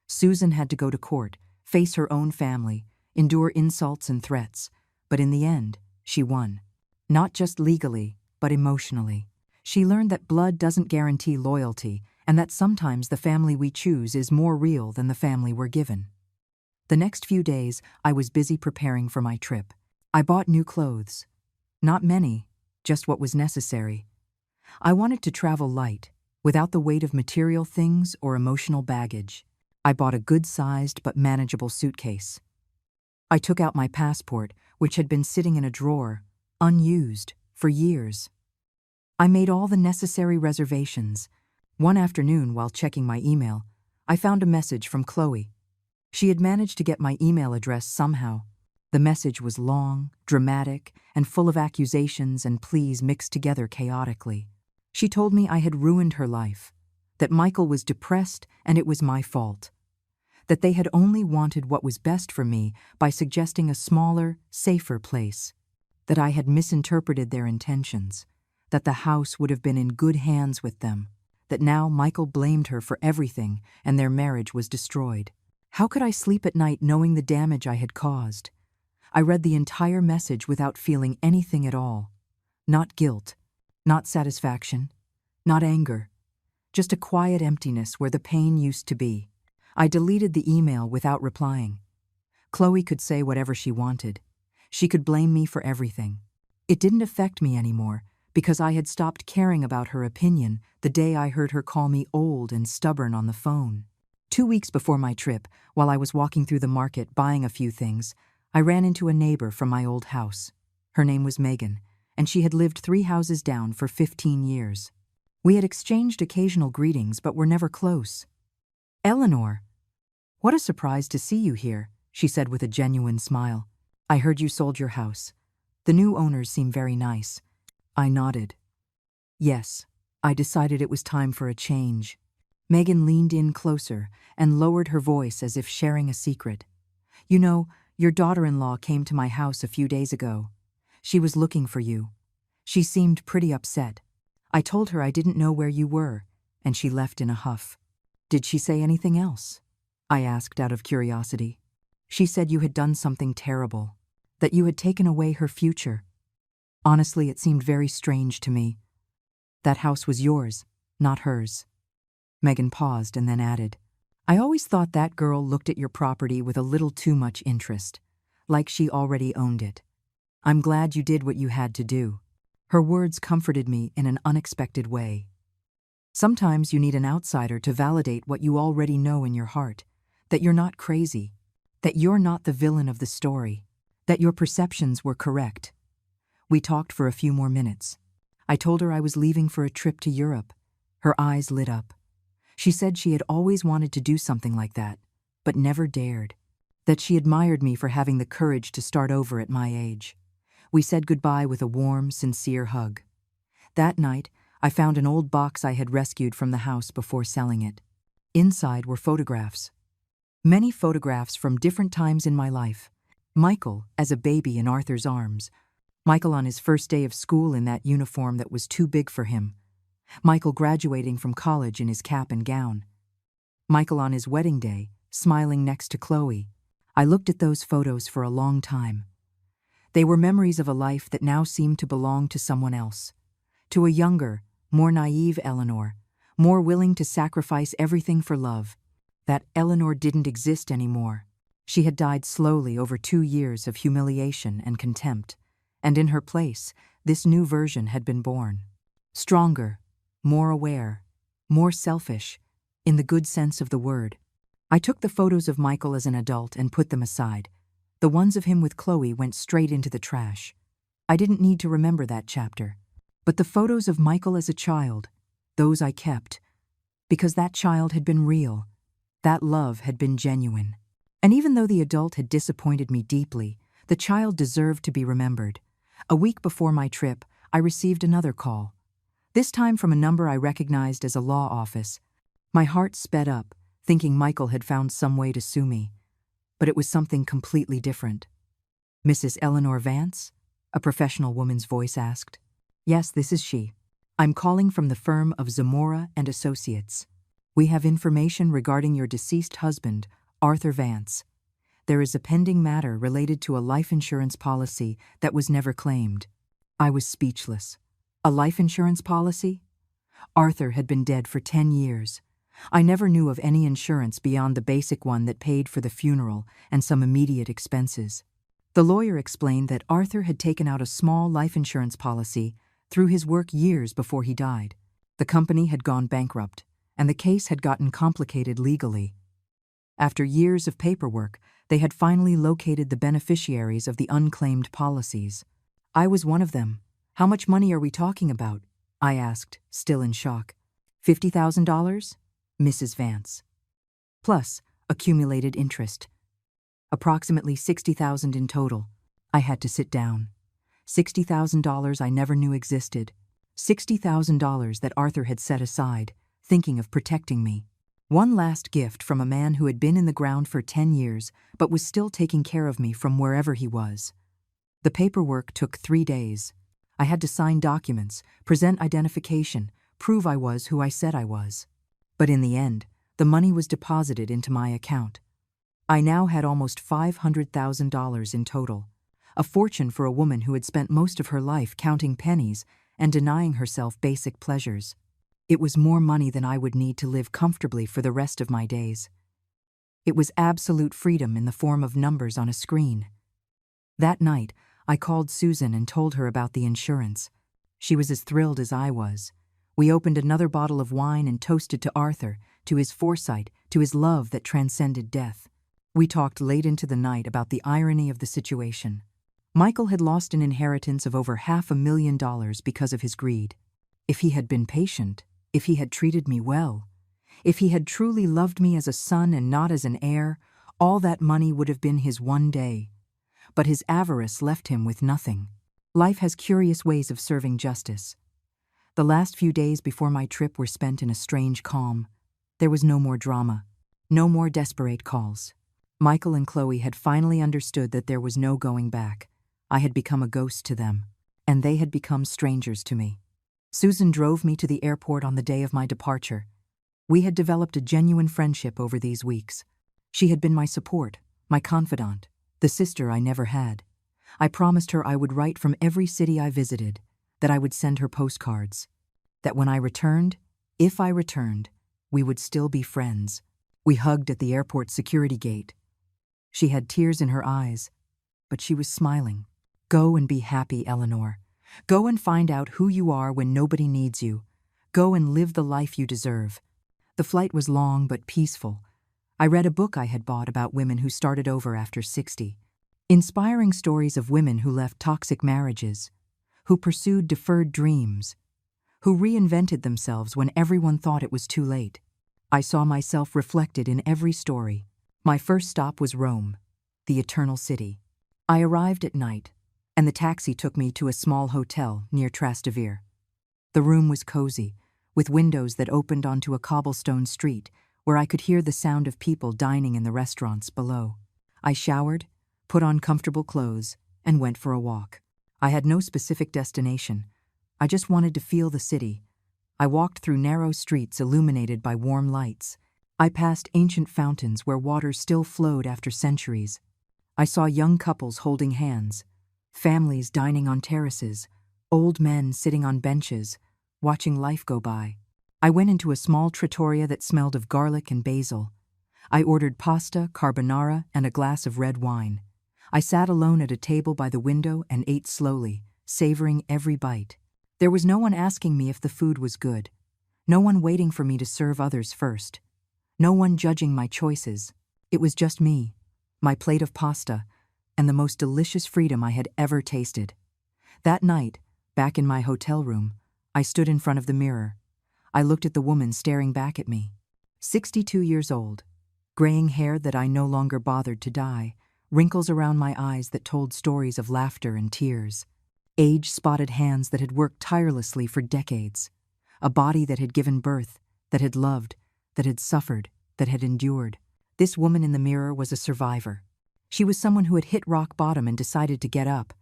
Susan had to go to court, face her own family, endure insults and threats, but in the end, she won. Not just legally, but emotionally. She learned that blood doesn't guarantee loyalty, and that sometimes the family we choose is more real than the family we're given. The next few days, I was busy preparing for my trip. I bought new clothes. Not many, just what was necessary. I wanted to travel light, without the weight of material things or emotional baggage. I bought a good-sized but manageable suitcase. I took out my passport, which had been sitting in a drawer, unused, for years. I made all the necessary reservations. One afternoon, while checking my email, I found a message from Chloe. She had managed to get my email address somehow. The message was long, dramatic, and full of accusations and pleas mixed together chaotically. She told me I had ruined her life, that Michael was depressed and it was my fault, that they had only wanted what was best for me by suggesting a smaller, safer place, that I had misinterpreted their intentions, that the house would have been in good hands with them, that now Michael blamed her for everything and their marriage was destroyed. How could I sleep at night knowing the damage I had caused? I read the entire message without feeling anything at all. Not guilt, not satisfaction, not anger, just a quiet emptiness where the pain used to be. I deleted the email without replying. Chloe could say whatever she wanted. She could blame me for everything. It didn't affect me anymore because I had stopped caring about her opinion the day I heard her call me old and stubborn on the phone. 2 weeks before my trip, while I was walking through the market buying a few things, I ran into a neighbor from my old house. Her name was Megan, and she had lived 3 houses down for 15 years. We had exchanged occasional greetings but were never close. "Eleanor, what a surprise to see you here," she said with a genuine smile. "I heard you sold your house. The new owners seem very nice." I nodded. Yes, I decided it was time for a change. Megan leaned in closer and lowered her voice as if sharing a secret. "You know, your daughter-in-law came to my house a few days ago. She was looking for you. She seemed pretty upset. I told her I didn't know where you were, and she left in a huff." "Did she say anything else?" I asked out of curiosity. "She said you had done something terrible, that you had taken away her future. Honestly, it seemed very strange to me. That house was yours, not hers." Megan paused and then added, "I always thought that girl looked at your property with a little too much interest, like she already owned it. I'm glad you did what you had to do." Her words comforted me in an unexpected way. Sometimes you need an outsider to validate what you already know in your heart, that you're not crazy, that you're not the villain of the story, that your perceptions were correct. We talked for a few more minutes. I told her I was leaving for a trip to Europe. Her eyes lit up. She said she had always wanted to do something like that, but never dared. That she admired me for having the courage to start over at my age. We said goodbye with a warm, sincere hug. That night, I found an old box I had rescued from the house before selling it. Inside were photographs. Many photographs from different times in my life. Michael as a baby in Arthur's arms. Michael on his first day of school in that uniform that was too big for him. Michael graduating from college in his cap and gown. Michael on his wedding day, smiling next to Chloe. I looked at those photos for a long time. They were memories of a life that now seemed to belong to someone else. To a younger, more naive Eleanor, more willing to sacrifice everything for love. That Eleanor didn't exist anymore. She had died slowly over 2 years of humiliation and contempt, and in her place, this new version had been born. Stronger, more aware, more selfish, in the good sense of the word. I took the photos of Michael as an adult and put them aside. The ones of him with Chloe went straight into the trash. I didn't need to remember that chapter. But the photos of Michael as a child, those I kept, because that child had been real. That love had been genuine. And even though the adult had disappointed me deeply, the child deserved to be remembered. A week before my trip, I received another call. This time from a number I recognized as a law office. My heart sped up, thinking Michael had found some way to sue me. But it was something completely different. "Mrs. Eleanor Vance?" a professional woman's voice asked. "Yes, this is she. I'm calling from the firm of Zamora and Associates. We have information regarding your deceased husband, Arthur Vance. There is a pending matter related to a life insurance policy that was never claimed." I was speechless. A life insurance policy? Arthur had been dead for 10 years. I never knew of any insurance beyond the basic one that paid for the funeral and some immediate expenses. The lawyer explained that Arthur had taken out a small life insurance policy through his work years before he died. The company had gone bankrupt, and the case had gotten complicated legally. After years of paperwork, they had finally located the beneficiaries of the unclaimed policies. I was one of them. "How much money are we talking about?" I asked, still in shock. $50,000? Mrs. Vance. Plus accumulated interest. Approximately $60,000 in total. I had to sit down. $60,000 I never knew existed. $60,000 that Arthur had set aside, thinking of protecting me. One last gift from a man who had been in the ground for 10 years but was still taking care of me from wherever he was. The paperwork took 3 days. I had to sign documents, present identification, prove I was who I said I was. But in the end, the money was deposited into my account. I now had almost $500,000 in total, a fortune for a woman who had spent most of her life counting pennies and denying herself basic pleasures. It was more money than I would need to live comfortably for the rest of my days. It was absolute freedom in the form of numbers on a screen. That night, I called Susan and told her about the insurance. She was as thrilled as I was. We opened another bottle of wine and toasted to Arthur, to his foresight, to his love that transcended death. We talked late into the night about the irony of the situation. Michael had lost an inheritance of over $500,000 because of his greed. If he had been patient, if he had treated me well, if he had truly loved me as a son and not as an heir, all that money would have been his one day. But his avarice left him with nothing. Life has curious ways of serving justice. The last few days before my trip were spent in a strange calm. There was no more drama, no more desperate calls. Michael and Chloe had finally understood that there was no going back. I had become a ghost to them, and they had become strangers to me. Susan drove me to the airport on the day of my departure. We had developed a genuine friendship over these weeks. She had been my support, my confidant, the sister I never had. I promised her I would write from every city I visited, that I would send her postcards, that when I returned, if I returned, we would still be friends. We hugged at the airport security gate. She had tears in her eyes, but she was smiling. Go and be happy, Eleanor. Go and find out who you are when nobody needs you. Go and live the life you deserve. The flight was long but peaceful. I read a book I had bought about women who started over after 60. Inspiring stories of women who left toxic marriages, who pursued deferred dreams, who reinvented themselves when everyone thought it was too late. I saw myself reflected in every story. My first stop was Rome, the Eternal City. I arrived at night, and the taxi took me to a small hotel near Trastevere. The room was cozy, with windows that opened onto a cobblestone street where I could hear the sound of people dining in the restaurants below. I showered, put on comfortable clothes, and went for a walk. I had no specific destination. I just wanted to feel the city. I walked through narrow streets illuminated by warm lights. I passed ancient fountains where water still flowed after centuries. I saw young couples holding hands, families dining on terraces, old men sitting on benches, watching life go by. I went into a small trattoria that smelled of garlic and basil. I ordered pasta, carbonara, and a glass of red wine. I sat alone at a table by the window and ate slowly, savoring every bite. There was no one asking me if the food was good, no one waiting for me to serve others first, no one judging my choices. It was just me, my plate of pasta, and the most delicious freedom I had ever tasted. That night, back in my hotel room, I stood in front of the mirror. I looked at the woman staring back at me. 62 years old, graying hair that I no longer bothered to dye, wrinkles around my eyes that told stories of laughter and tears, age-spotted hands that had worked tirelessly for decades, a body that had given birth, that had loved, that had suffered, that had endured. This woman in the mirror was a survivor. She was someone who had hit rock bottom and decided to get up,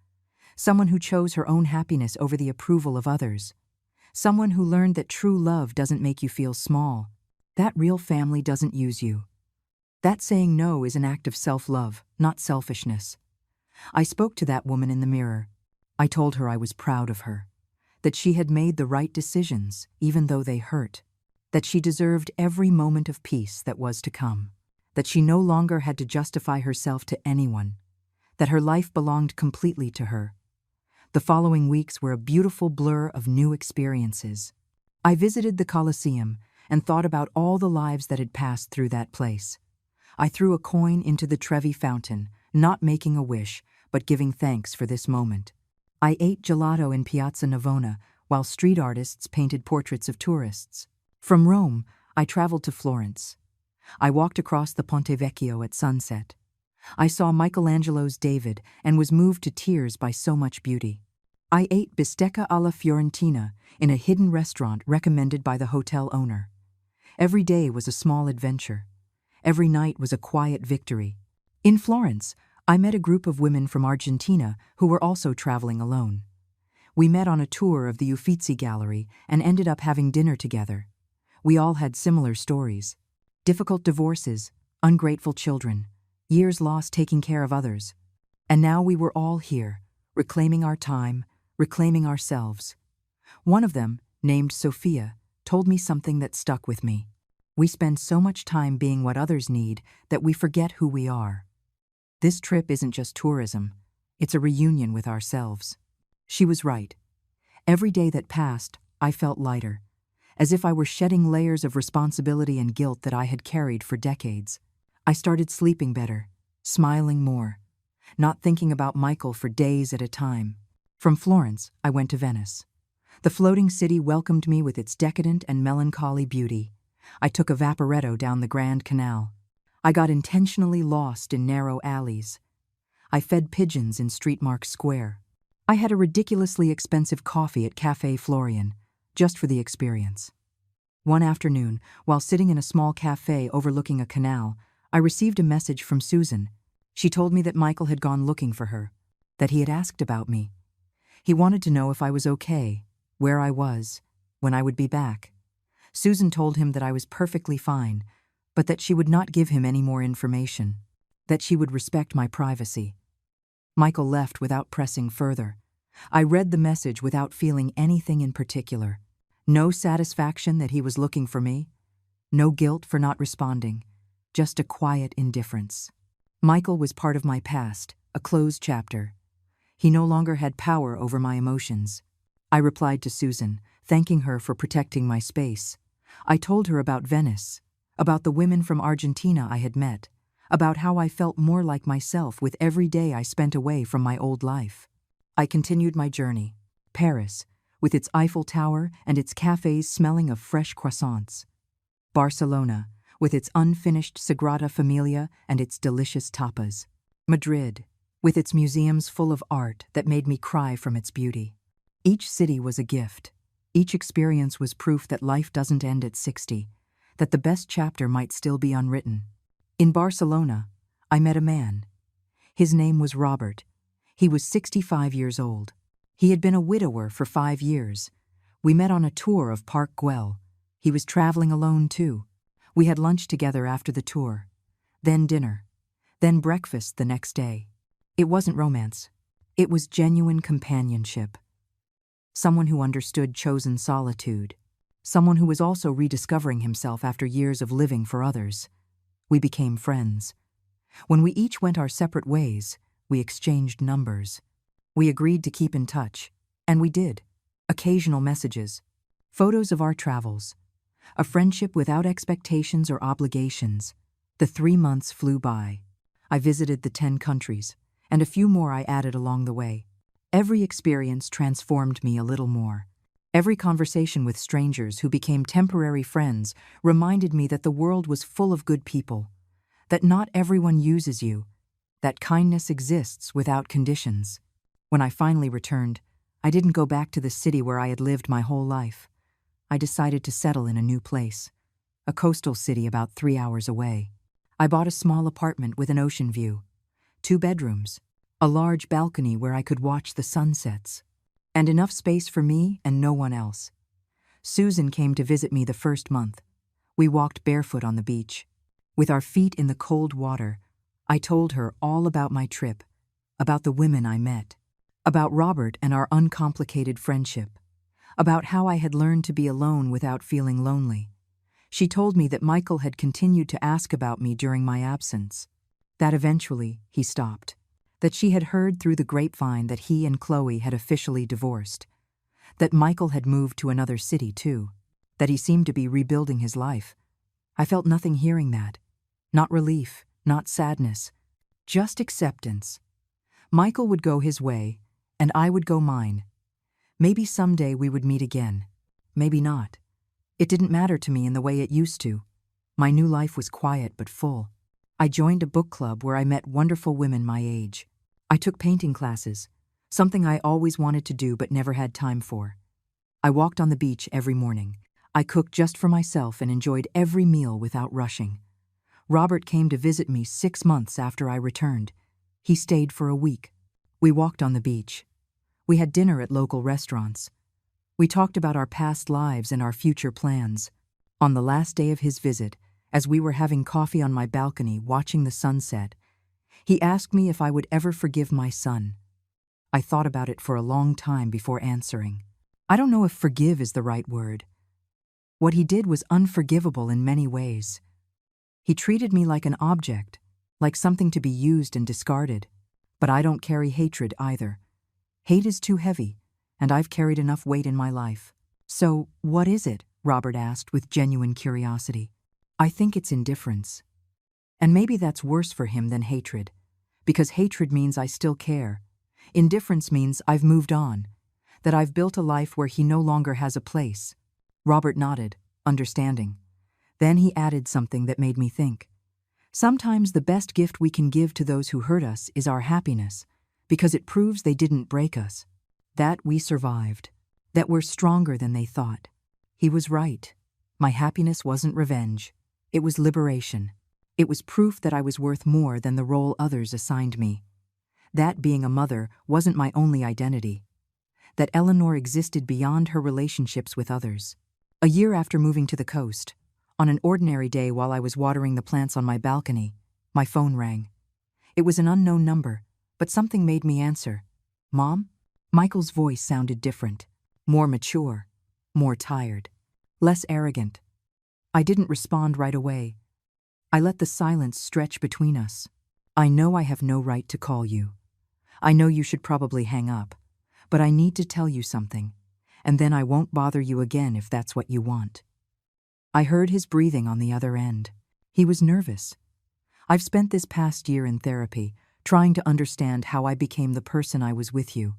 someone who chose her own happiness over the approval of others, someone who learned that true love doesn't make you feel small, that real family doesn't use you. That saying no is an act of self-love, not selfishness. I spoke to that woman in the mirror. I told her I was proud of her, that she had made the right decisions, even though they hurt, that she deserved every moment of peace that was to come, that she no longer had to justify herself to anyone, that her life belonged completely to her. The following weeks were a beautiful blur of new experiences. I visited the Colosseum and thought about all the lives that had passed through that place. I threw a coin into the Trevi Fountain, not making a wish, but giving thanks for this moment. I ate gelato in Piazza Navona while street artists painted portraits of tourists. From Rome, I traveled to Florence. I walked across the Ponte Vecchio at sunset. I saw Michelangelo's David and was moved to tears by so much beauty. I ate bistecca alla Fiorentina in a hidden restaurant recommended by the hotel owner. Every day was a small adventure. Every night was a quiet victory. In Florence, I met a group of women from Argentina who were also traveling alone. We met on a tour of the Uffizi Gallery and ended up having dinner together. We all had similar stories. Difficult divorces, ungrateful children, years lost taking care of others. And now we were all here, reclaiming our time, reclaiming ourselves. One of them, named Sophia, told me something that stuck with me. We spend so much time being what others need that we forget who we are. This trip isn't just tourism, it's a reunion with ourselves. She was right. Every day that passed, I felt lighter, as if I were shedding layers of responsibility and guilt that I had carried for decades. I started sleeping better, smiling more, not thinking about Michael for days at a time. From Florence, I went to Venice. The floating city welcomed me with its decadent and melancholy beauty. I took a vaporetto down the Grand Canal. I got intentionally lost in narrow alleys. I fed pigeons in Streetmark Square. I had a ridiculously expensive coffee at Café Florian, just for the experience. One afternoon, while sitting in a small cafe overlooking a canal, I received a message from Susan. She told me that Michael had gone looking for her, that he had asked about me. He wanted to know if I was okay, where I was, when I would be back. Susan told him that I was perfectly fine, but that she would not give him any more information, that she would respect my privacy. Michael left without pressing further. I read the message without feeling anything in particular. No satisfaction that he was looking for me, no guilt for not responding, just a quiet indifference. Michael was part of my past, a closed chapter. He no longer had power over my emotions. I replied to Susan, thanking her for protecting my space. I told her about Venice, about the women from Argentina I had met, about how I felt more like myself with every day I spent away from my old life. I continued my journey. Paris, with its Eiffel Tower and its cafes smelling of fresh croissants. Barcelona, with its unfinished Sagrada Familia and its delicious tapas. Madrid, with its museums full of art that made me cry from its beauty. Each city was a gift. Each experience was proof that life doesn't end at 60, that the best chapter might still be unwritten. In Barcelona, I met a man. His name was Robert. He was 65 years old. He had been a widower for 5 years. We met on a tour of Park Güell. He was traveling alone too. We had lunch together after the tour, then dinner, then breakfast the next day. It wasn't romance. It was genuine companionship. Someone who understood chosen solitude. Someone who was also rediscovering himself after years of living for others. We became friends. When we each went our separate ways, we exchanged numbers. We agreed to keep in touch, and we did. Occasional messages, photos of our travels, a friendship without expectations or obligations. The 3 months flew by. I visited the 10 countries, and a few more I added along the way. Every experience transformed me a little more. Every conversation with strangers who became temporary friends reminded me that the world was full of good people, that not everyone uses you, that kindness exists without conditions. When I finally returned, I didn't go back to the city where I had lived my whole life. I decided to settle in a new place, a coastal city about 3 hours away. I bought a small apartment with an ocean view, 2 bedrooms, a large balcony where I could watch the sunsets, and enough space for me and no one else. Susan came to visit me the first month. We walked barefoot on the beach. With our feet in the cold water, I told her all about my trip, about the women I met, about Robert and our uncomplicated friendship, about how I had learned to be alone without feeling lonely. She told me that Michael had continued to ask about me during my absence, that eventually he stopped, that she had heard through the grapevine that he and Chloe had officially divorced, that Michael had moved to another city too, that he seemed to be rebuilding his life. I felt nothing hearing that. Not relief, not sadness, just acceptance. Michael would go his way, and I would go mine. Maybe someday we would meet again. Maybe not. It didn't matter to me in the way it used to. My new life was quiet but full. I joined a book club where I met wonderful women my age. I took painting classes, something I always wanted to do but never had time for. I walked on the beach every morning. I cooked just for myself and enjoyed every meal without rushing. Robert came to visit me 6 months after I returned. He stayed for a week. We walked on the beach. We had dinner at local restaurants. We talked about our past lives and our future plans. On the last day of his visit, as we were having coffee on my balcony watching the sunset, he asked me if I would ever forgive my son. I thought about it for a long time before answering. I don't know if forgive is the right word. What he did was unforgivable in many ways. He treated me like an object, like something to be used and discarded. But I don't carry hatred either. Hate is too heavy, and I've carried enough weight in my life. So, what is it? Robert asked with genuine curiosity. I think it's indifference. And maybe that's worse for him than hatred, because hatred means I still care. Indifference means I've moved on, that I've built a life where he no longer has a place. Robert nodded, understanding. Then he added something that made me think. Sometimes the best gift we can give to those who hurt us is our happiness, because it proves they didn't break us, that we survived, that we're stronger than they thought. He was right. My happiness wasn't revenge. It was liberation. It was proof that I was worth more than the role others assigned me. That being a mother wasn't my only identity. That Eleanor existed beyond her relationships with others. A year after moving to the coast, on an ordinary day while I was watering the plants on my balcony, my phone rang. It was an unknown number, but something made me answer. Mom? Michael's voice sounded different, more mature, more tired, less arrogant. I didn't respond right away. I let the silence stretch between us. I know I have no right to call you. I know you should probably hang up, but I need to tell you something, and then I won't bother you again if that's what you want. I heard his breathing on the other end. He was nervous. I've spent this past year in therapy, trying to understand how I became the person I was with you,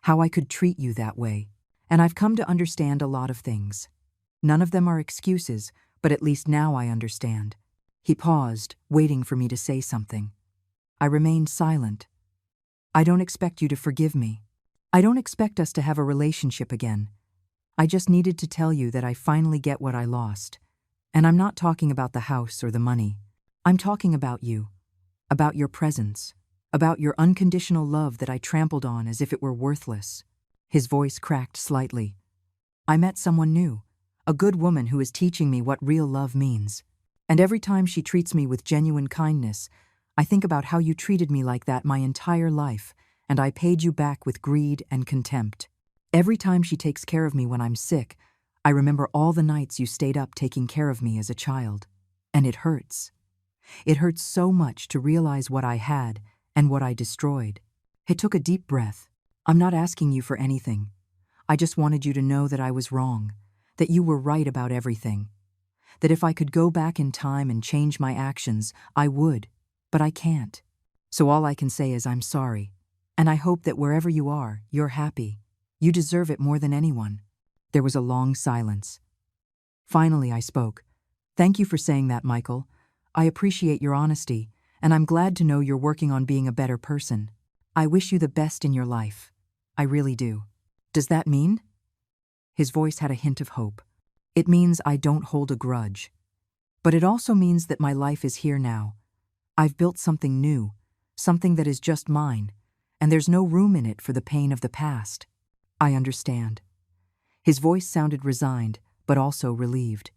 how I could treat you that way, and I've come to understand a lot of things. None of them are excuses, but at least now I understand. He paused, waiting for me to say something. I remained silent. I don't expect you to forgive me. I don't expect us to have a relationship again. I just needed to tell you that I finally get what I lost. And I'm not talking about the house or the money. I'm talking about you, about your presence, about your unconditional love that I trampled on as if it were worthless. His voice cracked slightly. I met someone new, a good woman who is teaching me what real love means. And every time she treats me with genuine kindness, I think about how you treated me like that my entire life, and I paid you back with greed and contempt. Every time she takes care of me when I'm sick, I remember all the nights you stayed up taking care of me as a child. And it hurts. It hurts so much to realize what I had and what I destroyed. He took a deep breath. I'm not asking you for anything. I just wanted you to know that I was wrong, that you were right about everything. That if I could go back in time and change my actions, I would, but I can't. So all I can say is I'm sorry. And I hope that wherever you are, you're happy. You deserve it more than anyone. There was a long silence. Finally, I spoke. Thank you for saying that, Michael. I appreciate your honesty, and I'm glad to know you're working on being a better person. I wish you the best in your life. I really do. Does that mean? His voice had a hint of hope. It means I don't hold a grudge. But it also means that my life is here now. I've built something new, something that is just mine, and there's no room in it for the pain of the past. I understand. His voice sounded resigned, but also relieved.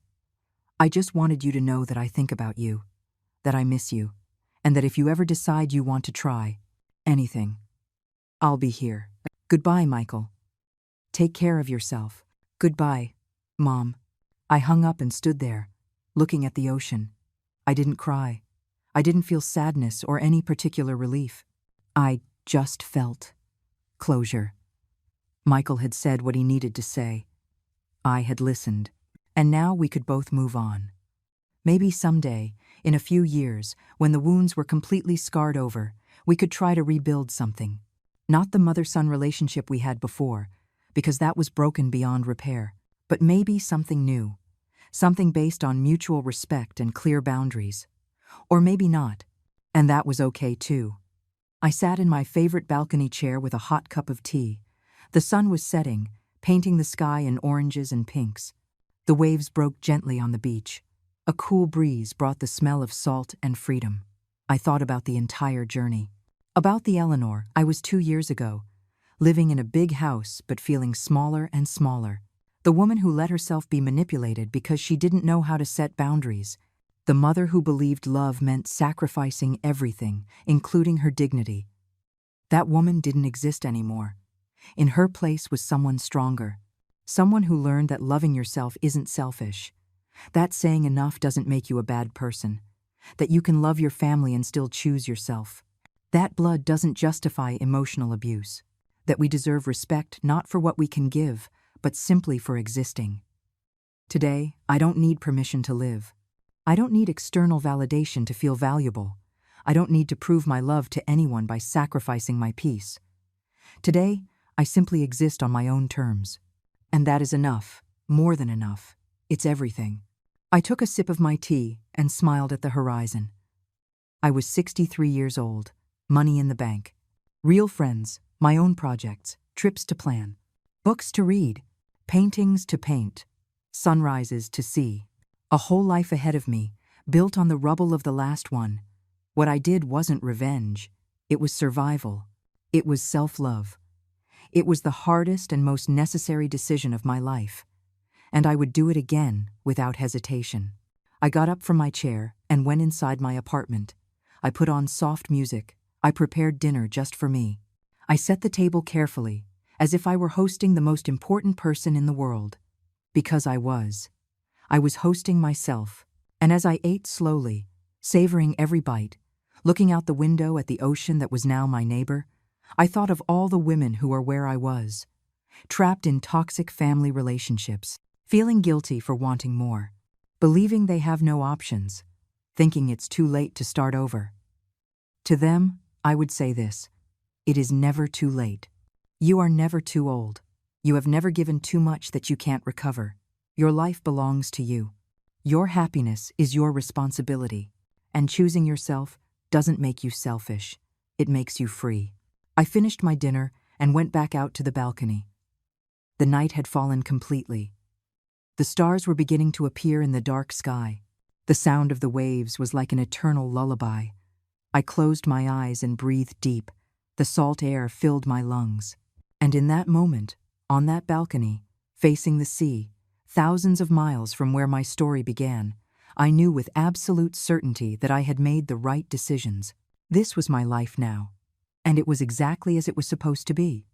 I just wanted you to know that I think about you, that I miss you, and that if you ever decide you want to try anything, I'll be here. Goodbye, Michael. Take care of yourself. Goodbye, Mom. I hung up and stood there, looking at the ocean. I didn't cry. I didn't feel sadness or any particular relief. I just felt closure. Michael had said what he needed to say. I had listened, and now we could both move on. Maybe someday, in a few years, when the wounds were completely scarred over, we could try to rebuild something. Not the mother-son relationship we had before, because that was broken beyond repair, but maybe something new, something based on mutual respect and clear boundaries. Or maybe not, and that was okay too. I sat in my favorite balcony chair with a hot cup of tea. The sun was setting, painting the sky in oranges and pinks. The waves broke gently on the beach. A cool breeze brought the smell of salt and freedom. I thought about the entire journey. About the Eleanor I was 2 years ago, living in a big house but feeling smaller and smaller. The woman who let herself be manipulated because she didn't know how to set boundaries. The mother who believed love meant sacrificing everything, including her dignity. That woman didn't exist anymore. In her place was someone stronger. Someone who learned that loving yourself isn't selfish. That saying enough doesn't make you a bad person. That you can love your family and still choose yourself. That blood doesn't justify emotional abuse. That we deserve respect not for what we can give, but simply for existing. Today, I don't need permission to live. I don't need external validation to feel valuable. I don't need to prove my love to anyone by sacrificing my peace. Today, I simply exist on my own terms. And that is enough, more than enough. It's everything. I took a sip of my tea and smiled at the horizon. I was 63 years old, money in the bank. Real friends, my own projects, trips to plan, books to read, paintings to paint, sunrises to see. A whole life ahead of me, built on the rubble of the last one. What I did wasn't revenge. It was survival. It was self-love. It was the hardest and most necessary decision of my life. And I would do it again without hesitation. I got up from my chair and went inside my apartment. I put on soft music. I prepared dinner just for me. I set the table carefully, as if I were hosting the most important person in the world. Because I was. I was hosting myself. And as I ate slowly, savoring every bite, looking out the window at the ocean that was now my neighbor, I thought of all the women who are where I was, trapped in toxic family relationships, feeling guilty for wanting more, believing they have no options, thinking it's too late to start over. To them, I would say this: it is never too late. You are never too old. You have never given too much that you can't recover. Your life belongs to you. Your happiness is your responsibility, and choosing yourself doesn't make you selfish. It makes you free. I finished my dinner and went back out to the balcony. The night had fallen completely. The stars were beginning to appear in the dark sky. The sound of the waves was like an eternal lullaby. I closed my eyes and breathed deep. The salt air filled my lungs. And in that moment, on that balcony, facing the sea, thousands of miles from where my story began, I knew with absolute certainty that I had made the right decisions. This was my life now. And it was exactly as it was supposed to be.